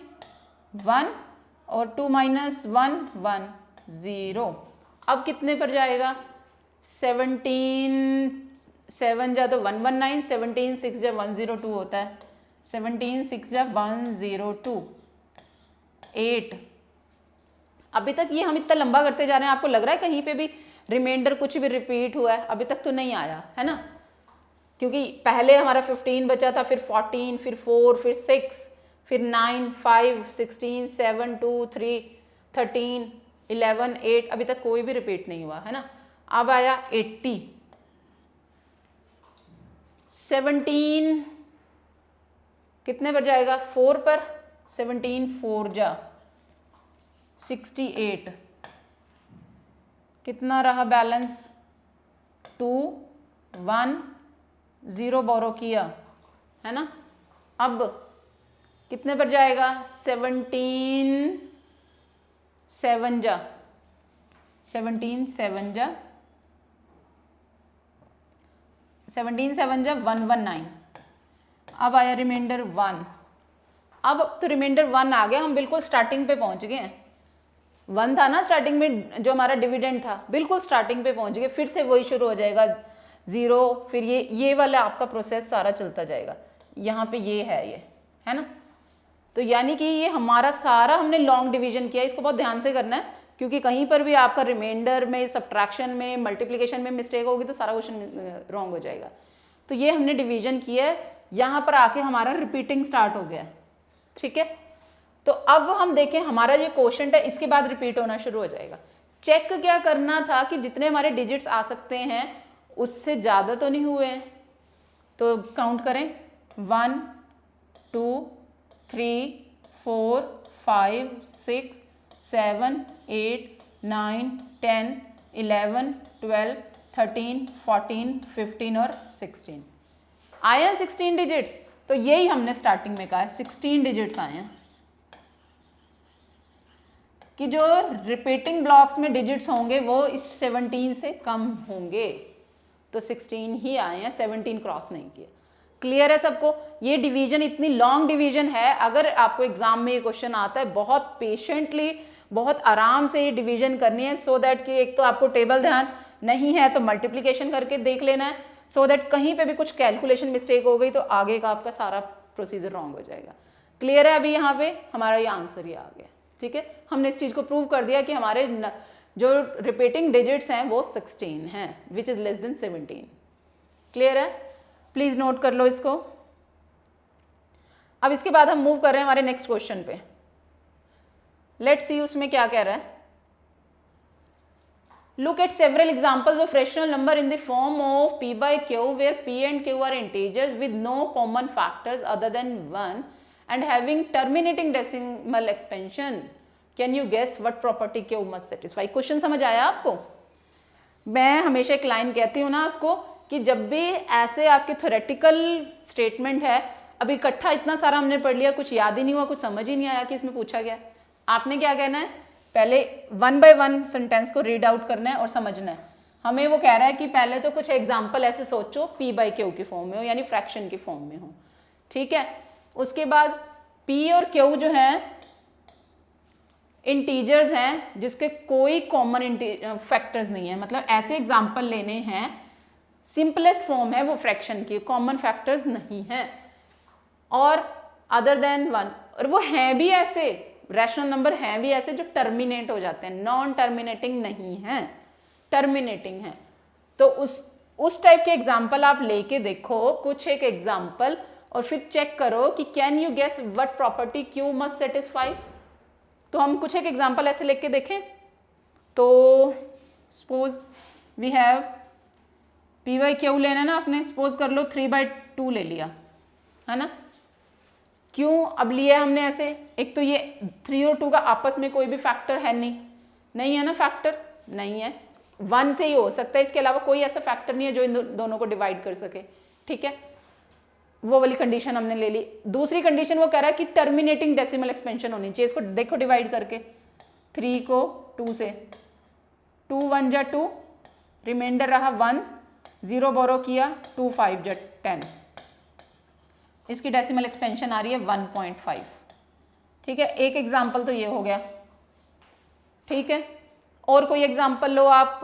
1, और 2 - 1 1 0। अब कितने पर जाएगा? 17 7 जा तो 119, 17 6 जा 102 होता है, 17 6 जा 102, 8। अभी तक ये हम इतना लंबा करते जा रहे हैं, आपको लग रहा है कहीं पे भी रिमाइंडर कुछ भी रिपीट हुआ है? अभी तक तो नहीं आया, है ना, क्योंकि पहले हमारा 15 बचा था, फिर 14, फिर 4, फिर 6, फिर 9 5 16 7 2 3 13 11 8, अभी तक कोई भी रिपीट नहीं हुआ, है ना। अब आया 80, 17 कितने पर जाएगा? 4 पर, 17 4 जा 68, कितना रहा बैलेंस? 2 1, 0 बोरो किया, है ना। अब कितने पर जाएगा? 17 7 जा 17 7 जा 119। अब आया रिमाइंडर 1। अब तो रिमाइंडर 1 आ गया, हम बिल्कुल स्टार्टिंग पे पहुंच गए हैं। 1 था ना स्टार्टिंग में जो हमारा डिविडेंड था, बिल्कुल स्टार्टिंग पे पहुंच गए। फिर से वही शुरू हो जाएगा 0, फिर ये वाला आपका प्रोसेस सारा चलता जाएगा। यहाँ पे ये है ना। तो यानी कि ये हमारा सारा हमने लॉन्ग डिवीजन किया। इसको बहुत ध्यान से करना है, क्योंकि कहीं पर भी आपका रिमाइंडर में, सब्ट्रैक्शन में, मल्टीप्लिकेशन में मिस्टेक होगी तो सारा क्वेश्चन रॉन्ग हो जाएगा। तो ये हमने डिवीजन किया है, यहाँ पर आके हमारा रिपीटिंग स्टार्ट हो गया है। ठीक है, तो अब हम देखें हमारा जो क्वोशंट है इसके बाद रिपीट होना शुरू हो जाएगा। चेक क्या करना था कि जितने हमारे डिजिट्स आ सकते हैं उससे ज़्यादा तो नहीं हुए हैं। तो काउंट करें 1 2 3 4 5 6 7 8 9 10 11 12 13 14 15 और 16 आए हैं 16 डिजिट्स। तो यही हमने स्टार्टिंग में कहा है 16 डिजिट्स आए हैं कि जो रिपीटिंग ब्लॉक्स में डिजिट्स होंगे वो इस 17 से कम होंगे। तो 16 ही आए हैं, 17 क्रॉस नहीं किया। क्लियर है सबको? ये डिवीजन इतनी लॉन्ग डिवीजन है, अगर आपको एग्जाम में ये क्वेश्चन आता है बहुत पेशेंटली, बहुत आराम से ये डिवीजन करनी है, सो दैट कि एक तो आपको टेबल ध्यान नहीं है तो मल्टीप्लिकेशन करके देख लेना है, सो दैट कहीं पे भी कुछ कैलकुलेशन मिस्टेक हो गई तो आगे का आपका सारा प्रोसीजर रॉन्ग हो जाएगा। क्लियर है? अभी यहाँ पे हमारा ये आंसर ही आ गया। ठीक है, हमने इस चीज़ को प्रूव कर दिया कि हमारे जो रिपीटिंग डिजिट्स हैं वो 16 हैं, which is less than 17। Clear है? प्लीज़ नोट कर लो इसको। अब इसके बाद हम मूव कर रहे हैं हमारे नेक्स्ट क्वेश्चन पे। लेट्स सी उसमें क्या कह रहा है। Look at several examples of rational number in the form of p by q where p and q are integers with no common factors other than 1 and having terminating decimal expansion. Can you guess what property q must satisfy? Question समझ आया आपको? मैं हमेशा एक line कहती हूँ ना आपको कि जब भी ऐसे आपके थ्योरेटिकल स्टेटमेंट है, अभी इकट्ठा इतना सारा हमने पढ़ लिया, कुछ याद ही नहीं हुआ, कुछ समझ ही नहीं आया कि इसमें पूछा गया, आपने क्या कहना है? पहले 1 by 1 सेंटेंस को रीड आउट करना है और समझना है। हमें वो कह रहा है कि पहले तो कुछ एग्जाम्पल ऐसे सोचो p by q की फॉर्म में हो, यानी फ्रैक्शन की फॉर्म में हो। ठीक है, उसके बाद p और q जो है इंटीजर्स हैं जिसके कोई कॉमन फैक्टर्स नहीं है, मतलब ऐसे एग्जाम्पल लेने हैं, सिंपलेस्ट फॉर्म है वो फ्रैक्शन की, कॉमन फैक्टर्स नहीं है, और अदर देन 1, और वो हैं भी ऐसे रैशनल नंबर हैं भी ऐसे जो टर्मिनेट हो जाते हैं, नॉन टर्मिनेटिंग नहीं है, टर्मिनेटिंग है। तो उस टाइप के एग्जाम्पल आप लेके देखो कुछ एक एग्जाम्पल, और फिर चेक करो कि can you guess what property q must satisfy. तो हम कुछ एक एग्जाम्पल ऐसे लेके देखें। तो suppose we have p by q लेना है ना आपने, सपोज कर लो 3/2 ले लिया है ना। क्यों अब लिया हमने ऐसे? एक तो ये 3 और 2 का आपस में कोई भी फैक्टर है नहीं है ना, फैक्टर नहीं है, 1 से ही हो सकता है, इसके अलावा कोई ऐसा फैक्टर नहीं है जो इन दोनों को डिवाइड कर सके। ठीक है, वो वाली कंडीशन हमने ले ली। दूसरी कंडीशन वो कह रहा है कि टर्मिनेटिंग डेसिमल एक्सपेंशन होनी चाहिए। इसको देखो डिवाइड करके, 3 को 2 से, 2 1 जा 2, रिमाइंडर रहा 1, 0 बोरो किया, 2 5 जा 10, इसकी डेसिमल एक्सपेंशन आ रही है 1.5। ठीक है, एक एग्जाम्पल तो ये हो गया। ठीक है, और कोई एग्जाम्पल लो आप,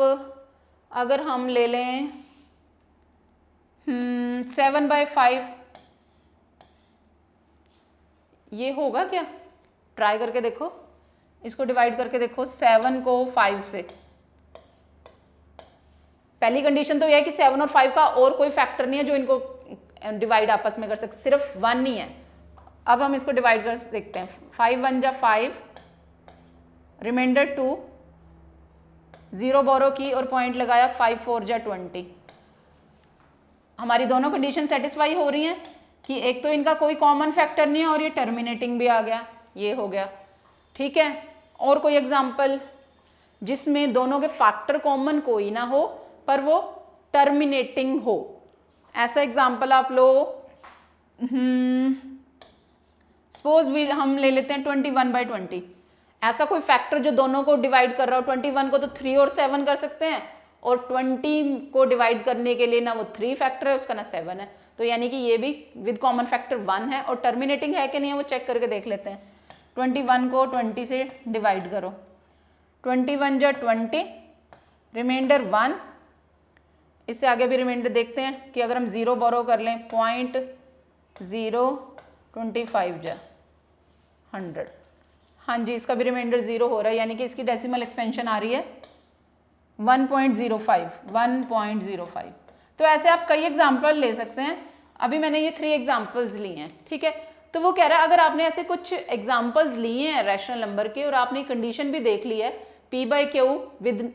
अगर हम ले लें 7/5, ये होगा क्या? ट्राई करके देखो, इसको डिवाइड करके देखो 7 को 5 से। पहली कंडीशन तो यह है कि 7 और 5 का और कोई फैक्टर नहीं है जो इनको डिवाइड आपस में कर सकते, सिर्फ 1 ही है। अब हम इसको डिवाइड कर देखते हैं, 5 1 जा 5, रिमाइंडर 2, 0 बोरो की और पॉइंट लगाया, 5 4 जा 20। हमारी दोनों कंडीशन सेटिस्फाई हो रही हैं कि एक तो इनका कोई कॉमन फैक्टर नहीं है और ये टर्मिनेटिंग भी आ गया, ये हो गया। ठीक है, और कोई एग्जाम्पल जिसमें दोनों के फैक्टर कॉमन कोई ना हो पर वो टर्मिनेटिंग हो, ऐसा एग्जाम्पल आप लो। सपोज हम ले लेते हैं 21/20। ऐसा कोई फैक्टर जो दोनों को डिवाइड कर रहा हो, 21 को तो 3 और 7 कर सकते हैं, और 20 को डिवाइड करने के लिए ना वो 3 फैक्टर है उसका ना 7 है, तो यानी कि ये भी विद कॉमन फैक्टर 1 है। और टर्मिनेटिंग है कि नहीं है वो चेक करके देख लेते हैं। 21 को 20 से डिवाइड करो, 21 जा 20, रिमाइंडर 1। इससे आगे भी रिमाइंडर देखते हैं कि अगर हम 0 बोरो कर लें, 0.025 जा 100, हाँ जी इसका भी रिमाइंडर 0 हो रहा है, यानी कि इसकी डेसिमल एक्सपेंशन आ रही है 1.05। तो ऐसे आप कई एग्जाम्पल ले सकते हैं। अभी मैंने ये 3 एग्जाम्पल्स लिए हैं, ठीक है। तो वो कह रहा है अगर आपने ऐसे कुछ एग्जाम्पल्स लिए हैं रैशनल नंबर के और आपने कंडीशन भी देख ली है p/q विद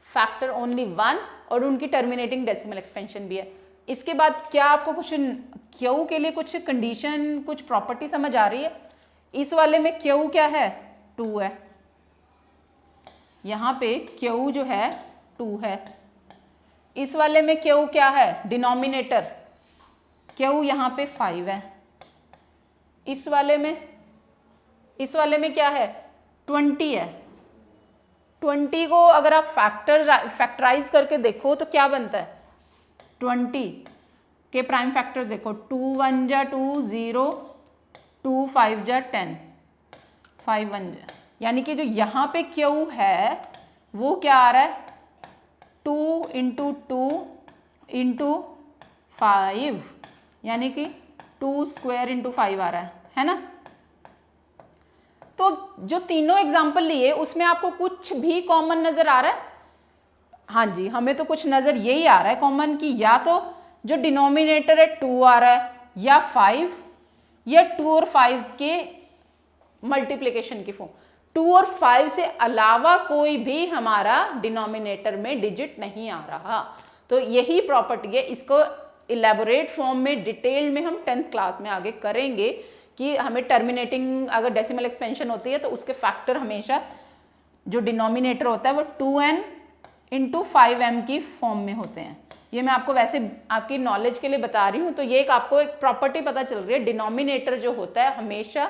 फैक्टर ओनली 1 और उनकी टर्मिनेटिंग डेसिमल एक्सपेंशन भी है, इसके बाद क्या आपको कुछ q के लिए कुछ कंडीशन, कुछ प्रॉपर्टी समझ आ रही है? इस वाले में q क्या है? 2 है, यहाँ पे q जो है 2 है। इस वाले में q क्या है? डिनोमिनेटर q यहाँ पे 5 है। इस वाले में क्या है? 20 है। 20 को अगर आप फैक्टराइज करके देखो तो क्या बनता है? 20 के प्राइम फैक्टर्स देखो, 2 1 जा 2 0, 2 5 जा 10, 5 1 जा, यानी कि जो यहाँ पे Q है वो क्या आ रहा है? 2 × 2 × 5, यानी कि 2 स्क्वायर × 5 आ रहा है ना। तो जो तीनों एग्जाम्पल लिए उसमें आपको कुछ भी कॉमन नजर आ रहा है? हाँ जी, हमें तो कुछ नजर यही आ रहा है कॉमन कि या तो जो डिनोमिनेटर है 2 आ रहा है, या 5, या 2 और 5 के मल्टीप्लिकेशन की फॉर्म। 2 और 5 से अलावा कोई भी हमारा डिनोमिनेटर में डिजिट नहीं आ रहा। तो यही प्रॉपर्टी है, इसको इलेबोरेट फॉर्म में डिटेल में हम 10th क्लास में आगे करेंगे कि हमें टर्मिनेटिंग अगर डेसिमल एक्सपेंशन होती है तो उसके फैक्टर हमेशा जो डिनोमिनेटर होता है वो 2n × 5m की फॉर्म में होते हैं। ये मैं आपको वैसे आपकी नॉलेज के लिए बता रही हूँ। तो ये आपको एक प्रॉपर्टी पता चल रही है, डिनोमिनेटर जो होता है हमेशा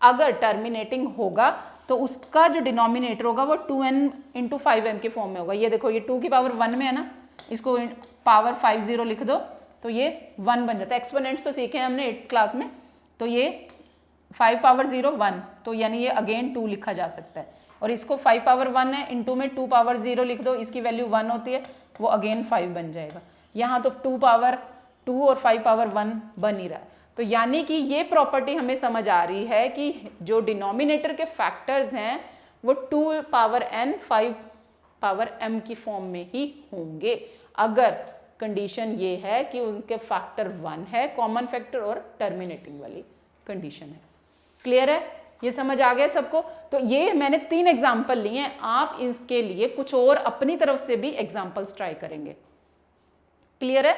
अगर टर्मिनेटिंग होगा तो उसका जो डिनोमिनेटर होगा वो 2n × 5m की फॉर्म में होगा। ये देखो, ये 2 की पावर 1 में है ना, इसको पावर 50 लिख दो तो ये 1 बन जाता है। एक्सपोनेंट्स तो सीखे हैं हमने 8th क्लास में, तो ये 5 पावर 0 1, तो यानी ये अगेन 2 लिखा जा सकता है। और इसको 5 पावर 1 है, इनटू में 2 पावर 0 लिख दो, इसकी वैल्यू 1 होती है, वो अगेन 5 बन जाएगा। यहाँ तो 2 पावर 2 और 5 पावर 1 बन ही रहा है। तो यानी कि ये प्रॉपर्टी हमें समझ आ रही है कि जो डिनोमिनेटर के फैक्टर्स हैं वो 2 पावर n 5 पावर m की फॉर्म में ही होंगे, अगर कंडीशन ये है कि उसके फैक्टर 1 है कॉमन फैक्टर और टर्मिनेटिंग वाली कंडीशन है। क्लियर है? ये समझ आ गया सबको? तो ये मैंने 3 एग्जाम्पल लिए हैं, आप इसके लिए कुछ और अपनी तरफ से भी एग्जाम्पल्स ट्राई करेंगे। क्लियर है?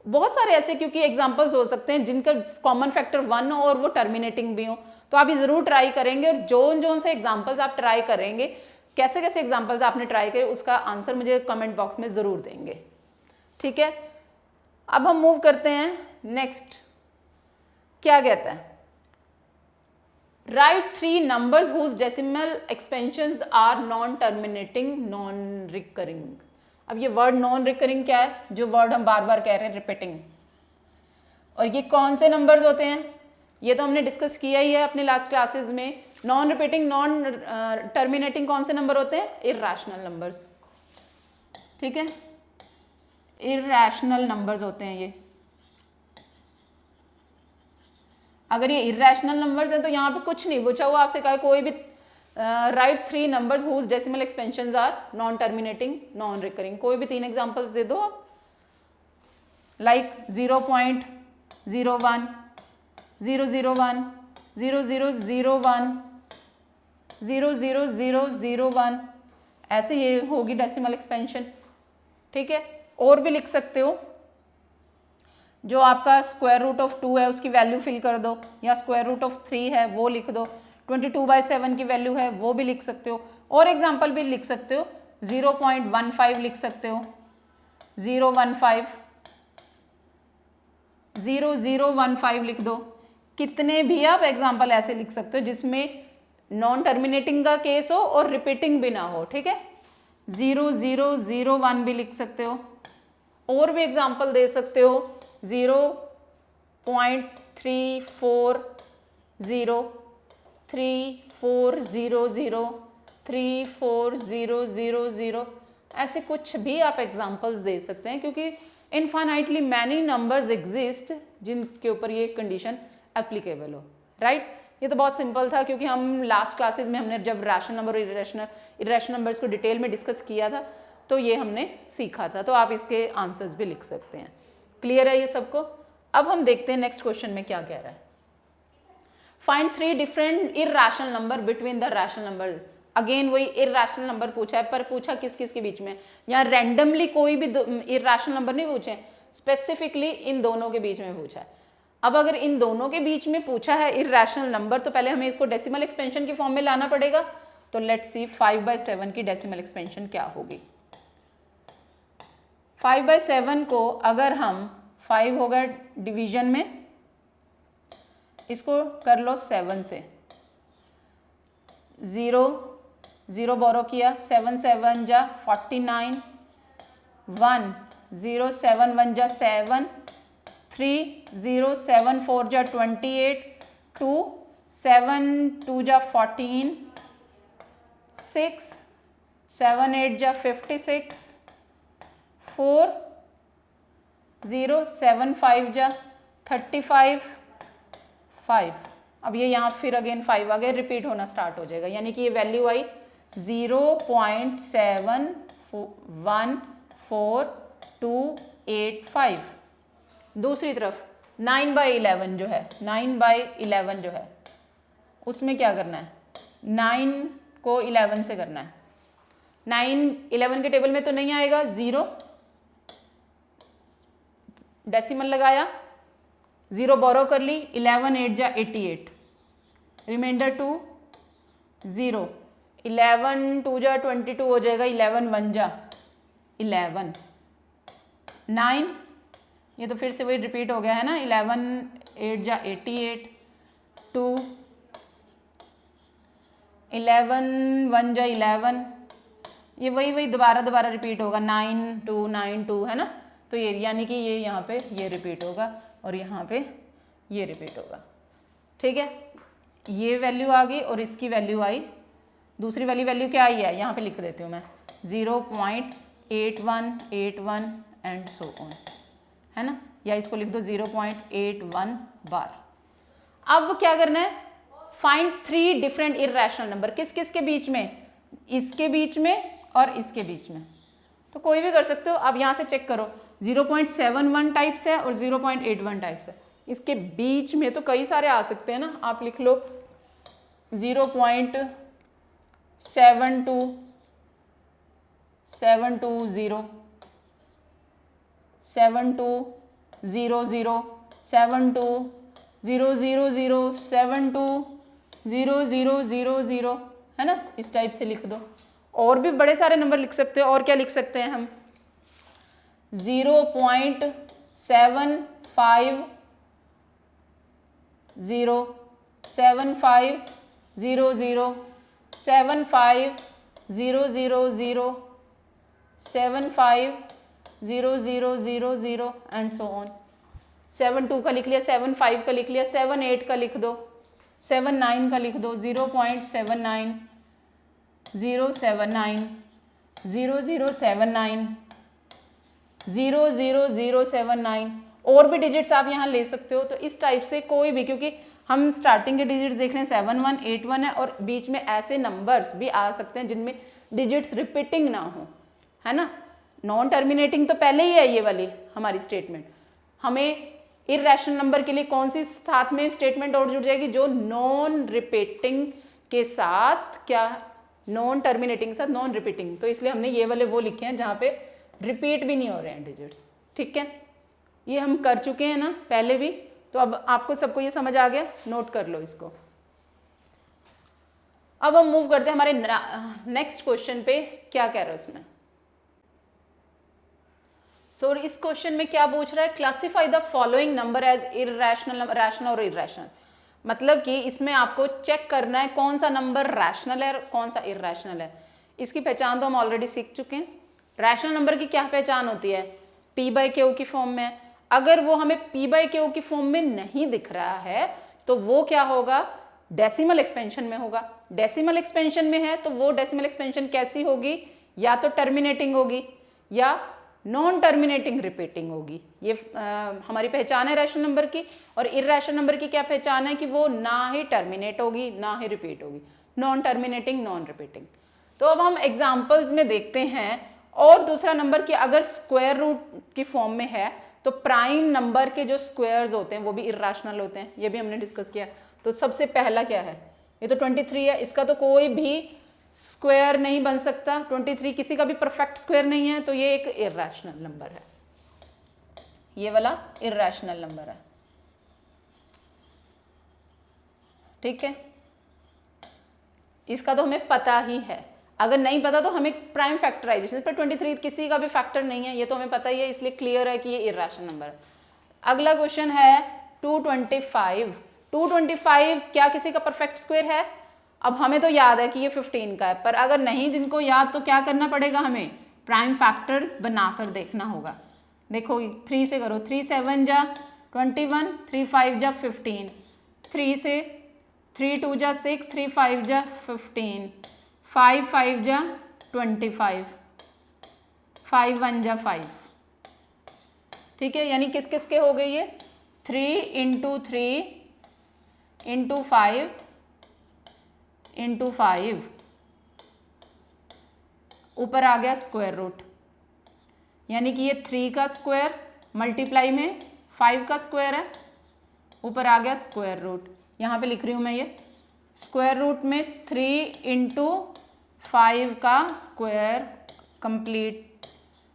बहुत सारे ऐसे क्योंकि एग्जाम्पल्स हो सकते हैं जिनका कॉमन फैक्टर 1 हो और वो टर्मिनेटिंग भी हो, तो आप ये जरूर ट्राई करेंगे। और जोन से एग्जाम्पल्स आप ट्राई करेंगे, कैसे कैसे एग्जाम्पल्स आपने ट्राई करे उसका आंसर मुझे कमेंट बॉक्स में जरूर देंगे। ठीक है, अब हम मूव करते हैं नेक्स्ट। क्या कहता है? Right 3 numbers whose decimal expansions are non terminating non recurring. अब ये वर्ड नॉन रिकरिंग क्या है? जो वर्ड हम बार बार कह रहे हैं, रिपीटिंग। और ये कौन से नंबर्स होते हैं? ये तो हमने डिस्कस किया ही है अपने लास्ट क्लासेस में। नॉन रिपीटिंग नॉन टर्मिनेटिंग कौन से नंबर होते हैं? Irrational numbers. ठीक है, इरैशनल नंबर्स होते हैं ये। अगर ये इरैशनल नंबर्स हैं तो यहाँ पे कुछ नहीं पूछा हुआ आपसे, कहा कोई भी right 3 numbers whose decimal expansions are non terminating non recurring. कोई भी 3 एग्जांपल्स दे दो आप, लाइक 0.01, 001, 0001, 00001, ऐसे ये होगी डेसिमल एक्सपेंशन। ठीक है, और भी लिख सकते हो, जो आपका स्क्वायर रूट ऑफ 2 है उसकी वैल्यू फिल कर दो, या स्क्वायर रूट ऑफ 3 है वो लिख दो, 22/7 की वैल्यू है वो भी लिख सकते हो, और एग्जाम्पल भी लिख सकते हो, 0.15 लिख सकते हो, 015, 0015 लिख दो। कितने भी आप एग्जाम्पल ऐसे लिख सकते हो जिसमें नॉन टर्मिनेटिंग का केस हो और रिपीटिंग भी ना हो, ठीक है। 0 0 0 1 भी लिख सकते हो, और भी एग्जाम्पल दे सकते हो 0.340 3400 3400, ऐसे कुछ भी आप एग्जाम्पल्स दे सकते हैं, क्योंकि इनफाइनाइटली मैनी नंबर्स एग्जिस्ट जिनके ऊपर ये कंडीशन एप्लीकेबल हो, राइट। ये तो बहुत सिंपल था, क्योंकि हम लास्ट क्लासेस में हमने जब रैशनल नंबर और इरेशनल नंबर्स को डिटेल में डिस्कस किया था, तो ये हमने सीखा था। तो आप इसके आंसर्स भी लिख सकते हैं। क्लियर है ये सबको। अब हम देखते हैं नेक्स्ट क्वेश्चन में क्या कह रहा है। Find 3 different irrational number between the rational number. Again वही इरैशनल नंबर पूछा है, पर पूछा किस किस के बीच में। यहाँ रैंडमली कोई भी इरैशनल नंबर नहीं पूछे, स्पेसिफिकली इन दोनों के बीच में पूछा है। अब अगर इन दोनों के बीच में पूछा है इरैशनल नंबर, तो पहले हमें इसको डेसिमल एक्सपेंशन की फॉर्म में लाना पड़ेगा। तो लेट्स सी 5/7 की डेसिमल एक्सपेंशन क्या होगी। 5/7 को अगर हम 5 होगा डिवीजन में, इसको कर लो 7 से, 0 0 बोरो किया, 7 7 जा 49, 1 0 7 1 जा 7, 3 0 7 4 जा 28, 2 7 2 जा 14, 6 7 8 जा 56, 4 0 7 5 जा 35, 5। अब ये यहाँ फिर अगेन 5 आ गए, रिपीट होना स्टार्ट हो जाएगा, यानी कि ये वैल्यू आई 0.71425। दूसरी तरफ 9/11 जो है, 9/11 जो है, उसमें क्या करना है, 9 को 11 से करना है। 9 11 के टेबल में तो नहीं आएगा, 0 डेसिमल लगाया, 0 बोरो कर ली, 11 8 जा 88, रिमाइंडर 2 0, 11 2 जा 22 हो जाएगा, 11 1 जा 11, 9 ये तो फिर से वही रिपीट हो गया है ना, 11 8 जा 88, 2 11 1 जा 11, ये वही दोबारा रिपीट होगा, 9 2 9 2 है ना। तो ये यानी कि ये यहाँ पे ये रिपीट होगा और यहाँ पे ये रिपीट होगा, ठीक है। ये वैल्यू आ गई और इसकी वैल्यू आई, दूसरी वाली वैल्यू क्या आई है, यहाँ पे लिख देती हूँ मैं, 0.8181 एंड सो ऑन, है ना, या इसको लिख दो 0.81 बार। अब क्या करना है, फाइंड 3 डिफरेंट इरैशनल नंबर। किस किस के बीच में, इसके बीच में और इसके बीच में, तो कोई भी कर सकते हो। अब यहाँ से चेक करो, 0.71 टाइप्स है और 0.81 टाइप्स है, इसके बीच में तो कई सारे आ सकते हैं ना। आप लिख लो 0.720 720 7200 72 000 72 0000, है ना, इस टाइप से लिख दो। और भी बड़े सारे नंबर लिख सकते हो। और क्या लिख सकते हैं हम, 0.750 7500 75 000 75 0000 एंड सो ऑन। 72 का लिख लिया, 75 का लिख लिया, 78 का लिख दो, 79 का लिख दो, 0.79 079 0079 00079। और भी डिजिट्स आप यहाँ ले सकते हो। तो इस टाइप से कोई भी, क्योंकि हम स्टार्टिंग के डिजिट्स देख रहे हैं 7181 है, और बीच में ऐसे नंबर्स भी आ सकते हैं जिनमें डिजिट्स रिपीटिंग ना हो, है ना। नॉन टर्मिनेटिंग तो पहले ही है ये वाली हमारी स्टेटमेंट। हमें इरैशनल नंबर के लिए कौन सी साथ में स्टेटमेंट और जुड़ जाएगी, जो नॉन रिपीटिंग के साथ, क्या नॉन टर्मिनेटिंग के साथ नॉन रिपीटिंग। तो इसलिए हमने ये वाले वो लिखे हैं जहाँ पे रिपीट भी नहीं हो रहे हैं डिजिट्स, ठीक है। ये हम कर चुके हैं ना पहले भी, तो अब आपको सबको ये समझ आ गया, नोट कर लो इसको। अब हम मूव करते हैं हमारे नेक्स्ट क्वेश्चन पे। क्या कह रहा है उसमें, सो इस क्वेश्चन में क्या पूछ रहा है, classify the following number as irrational, rational और इरैशनल। मतलब कि इसमें आपको चेक करना है कौन सा नंबर रैशनल है और कौन सा इरैशनल है। इसकी पहचान तो हम ऑलरेडी सीख चुके हैं। रैशनल नंबर की क्या पहचान होती है? पी बाई क्यू की फॉर्म में है। अगर वो हमें पी बाई क्यू की फॉर्म में नहीं दिख रहा है तो वो क्या होगा? डेसिमल एक्सपेंशन में होगा। डेसिमल एक्सपेंशन में है तो वो डेसिमल एक्सपेंशन कैसी होगी? या तो टर्मिनेटिंग होगी या नॉन टर्मिनेटिंग रिपीटिंग होगी। ये हमारी पहचान है रैशनल नंबर की। और इरैशनल नंबर की क्या पहचान है? कि वो ना ही टर्मिनेट होगी ना ही रिपीट होगी, नॉन टर्मिनेटिंग नॉन रिपीटिंग। तो अब हम एग्जाम्पल्स में देखते हैं। और दूसरा नंबर की अगर स्क्वायर रूट की फॉर्म में है तो प्राइम नंबर के जो स्क्वायर्स होते हैं वो भी इरैशनल होते हैं, ये भी हमने डिस्कस किया। तो सबसे पहला क्या है? ये तो 23 है, इसका तो कोई भी स्क्वायर नहीं बन सकता। 23 किसी का भी परफेक्ट स्क्वायर नहीं है, तो ये एक इरैशनल नंबर है, ये वाला इरैशनल नंबर है। ठीक है, इसका तो हमें पता ही है। अगर नहीं पता तो हमें प्राइम फैक्टराइजेशन पर 23 किसी का भी फैक्टर नहीं है, ये तो हमें पता ही है, इसलिए क्लियर है कि ये इरैशनल नंबर है। अगला क्वेश्चन है 225। 225 क्या किसी का परफेक्ट स्क्वायर है? अब हमें तो याद है कि ये 15 का है, पर अगर नहीं जिनको याद तो क्या करना पड़ेगा? हमें प्राइम फैक्टर्स बनाकर देखना होगा। देखो 3 से करो, 3 7 जा 21, 3 5 जा 15, 3 से 3 2 जा 6, 3 5 जा 15, 5 5 जा 25, 5 1 जा 5। ठीक है, यानी किस किस के हो गई ये? 3 इंटू 3 इंटू 5 इंटू 5, ऊपर आ गया स्क्वायर रूट, यानी कि ये 3 का स्क्वायर मल्टीप्लाई में 5 का स्क्वायर है, ऊपर आ गया स्क्वायर रूट। यहाँ पे लिख रही हूँ मैं ये स्क्वायर रूट में 3 इंटू 5 का स्क्वायर कंप्लीट,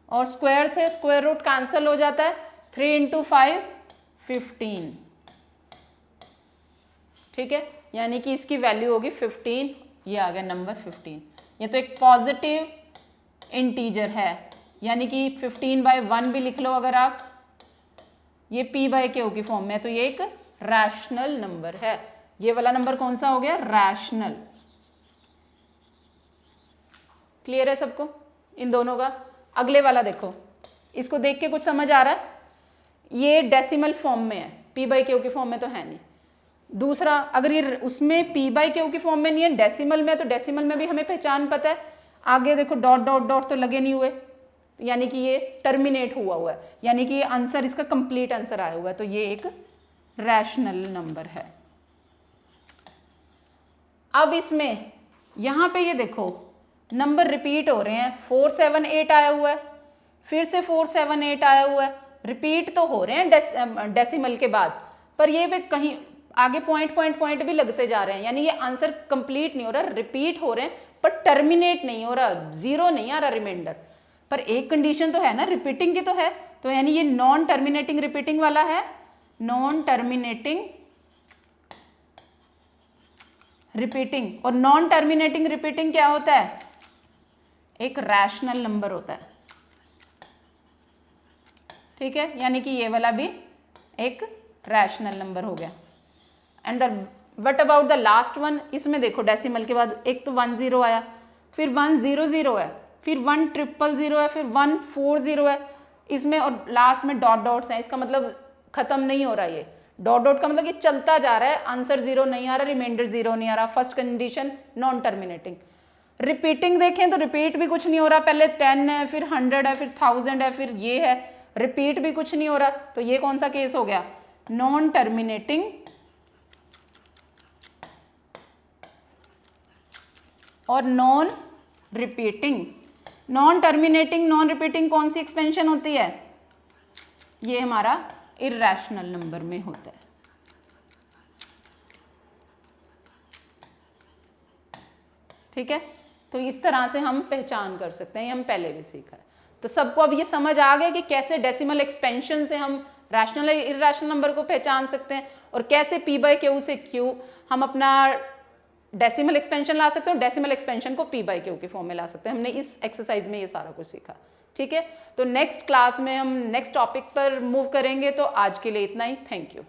और स्क्वायर से स्क्वायर रूट कैंसिल हो जाता है। 3 इंटू 5 15। ठीक है, यानी कि इसकी वैल्यू होगी 15। ये आ गया नंबर 15। ये तो एक पॉजिटिव इंटीजर है, यानी कि 15/1 भी लिख लो अगर आप। ये p बाई क्यू की फॉर्म में है, तो ये एक रैशनल नंबर है। ये वाला नंबर कौन सा हो गया? रैशनल। क्लियर है सबको इन दोनों का? अगले वाला देखो, इसको देख के कुछ समझ आ रहा है? ये डेसिमल फॉर्म में है, p बाई क्यू की फॉर्म में तो है नहीं। दूसरा, अगर ये उसमें p बाई क्यू की फॉर्म में नहीं है, डेसिमल में, तो डेसिमल में भी हमें पहचान पता है। आगे देखो डॉट डॉट डॉट तो लगे नहीं हुए, यानी कि ये टर्मिनेट हुआ है, यानी कि ये आंसर इसका कंप्लीट आंसर आया हुआ है, तो ये एक रैशनल नंबर है। अब इसमें यहाँ पे ये देखो नंबर रिपीट हो रहे हैं। 4 7 8 आया हुआ है, फिर से 4 7 8 आया हुआ है, रिपीट तो हो रहे हैं डेसिमल के बाद, पर ये भी कहीं आगे पॉइंट पॉइंट पॉइंट भी लगते जा रहे हैं, यानी ये आंसर कंप्लीट नहीं हो रहा, रिपीट हो रहे हैं पर टर्मिनेट नहीं हो रहा, जीरो नहीं आ रहा रिमाइंडर। पर एक कंडीशन तो है ना, रिपीटिंग की तो है, तो यानी ये नॉन टर्मिनेटिंग रिपीटिंग वाला है। नॉन टर्मिनेटिंग रिपीटिंग, और नॉन टर्मिनेटिंग रिपीटिंग क्या होता है? एक रैशनल नंबर होता है। ठीक है, यानी कि ये वाला भी एक रैशनल नंबर हो गया। And what about the last one? इसमें देखो डेसिमल के बाद एक तो 1 0 आया, फिर 1 0 0 है, फिर 1 0 0 है, फिर 1 4 0 है इसमें, और लास्ट में डॉट डॉट्स हैं। इसका मतलब खत्म नहीं हो रहा, ये डॉट डॉट का मतलब ये चलता जा रहा है, आंसर 0 नहीं आ रहा, रिमाइंडर 0 नहीं आ रहा। First condition non terminating. Repeating देखें तो रिपीट भी कुछ नहीं हो रहा, पहले 10 है, फिर 100 है, फिर 1000 है, फिर ये है, रिपीट भी कुछ नहीं हो रहा, तो ये कौन सा केस हो गया? नॉन टर्मिनेटिंग और non repeating. Non terminating non repeating कौन सी एक्सपेंशन होती है? ये हमारा इरैशनल नंबर में होता है। ठीक है, तो इस तरह से हम पहचान कर सकते हैं, ये हम पहले भी सीखा है। तो सबको अब ये समझ आ गया कि कैसे डेसिमल एक्सपेंशन से हम रैशनल या इरैशनल नंबर को पहचान सकते हैं, और कैसे p बाई क्यू से q हम अपना डेसिमल एक्सपेंशन ला सकते हैं, और डेसिमल एक्सपेंशन को p बाई क्यू के फॉर्म में ला सकते हैं। हमने इस एक्सरसाइज में ये सारा कुछ सीखा। ठीक है, तो नेक्स्ट क्लास में हम नेक्स्ट टॉपिक पर मूव करेंगे। तो आज के लिए इतना ही, थैंक यू।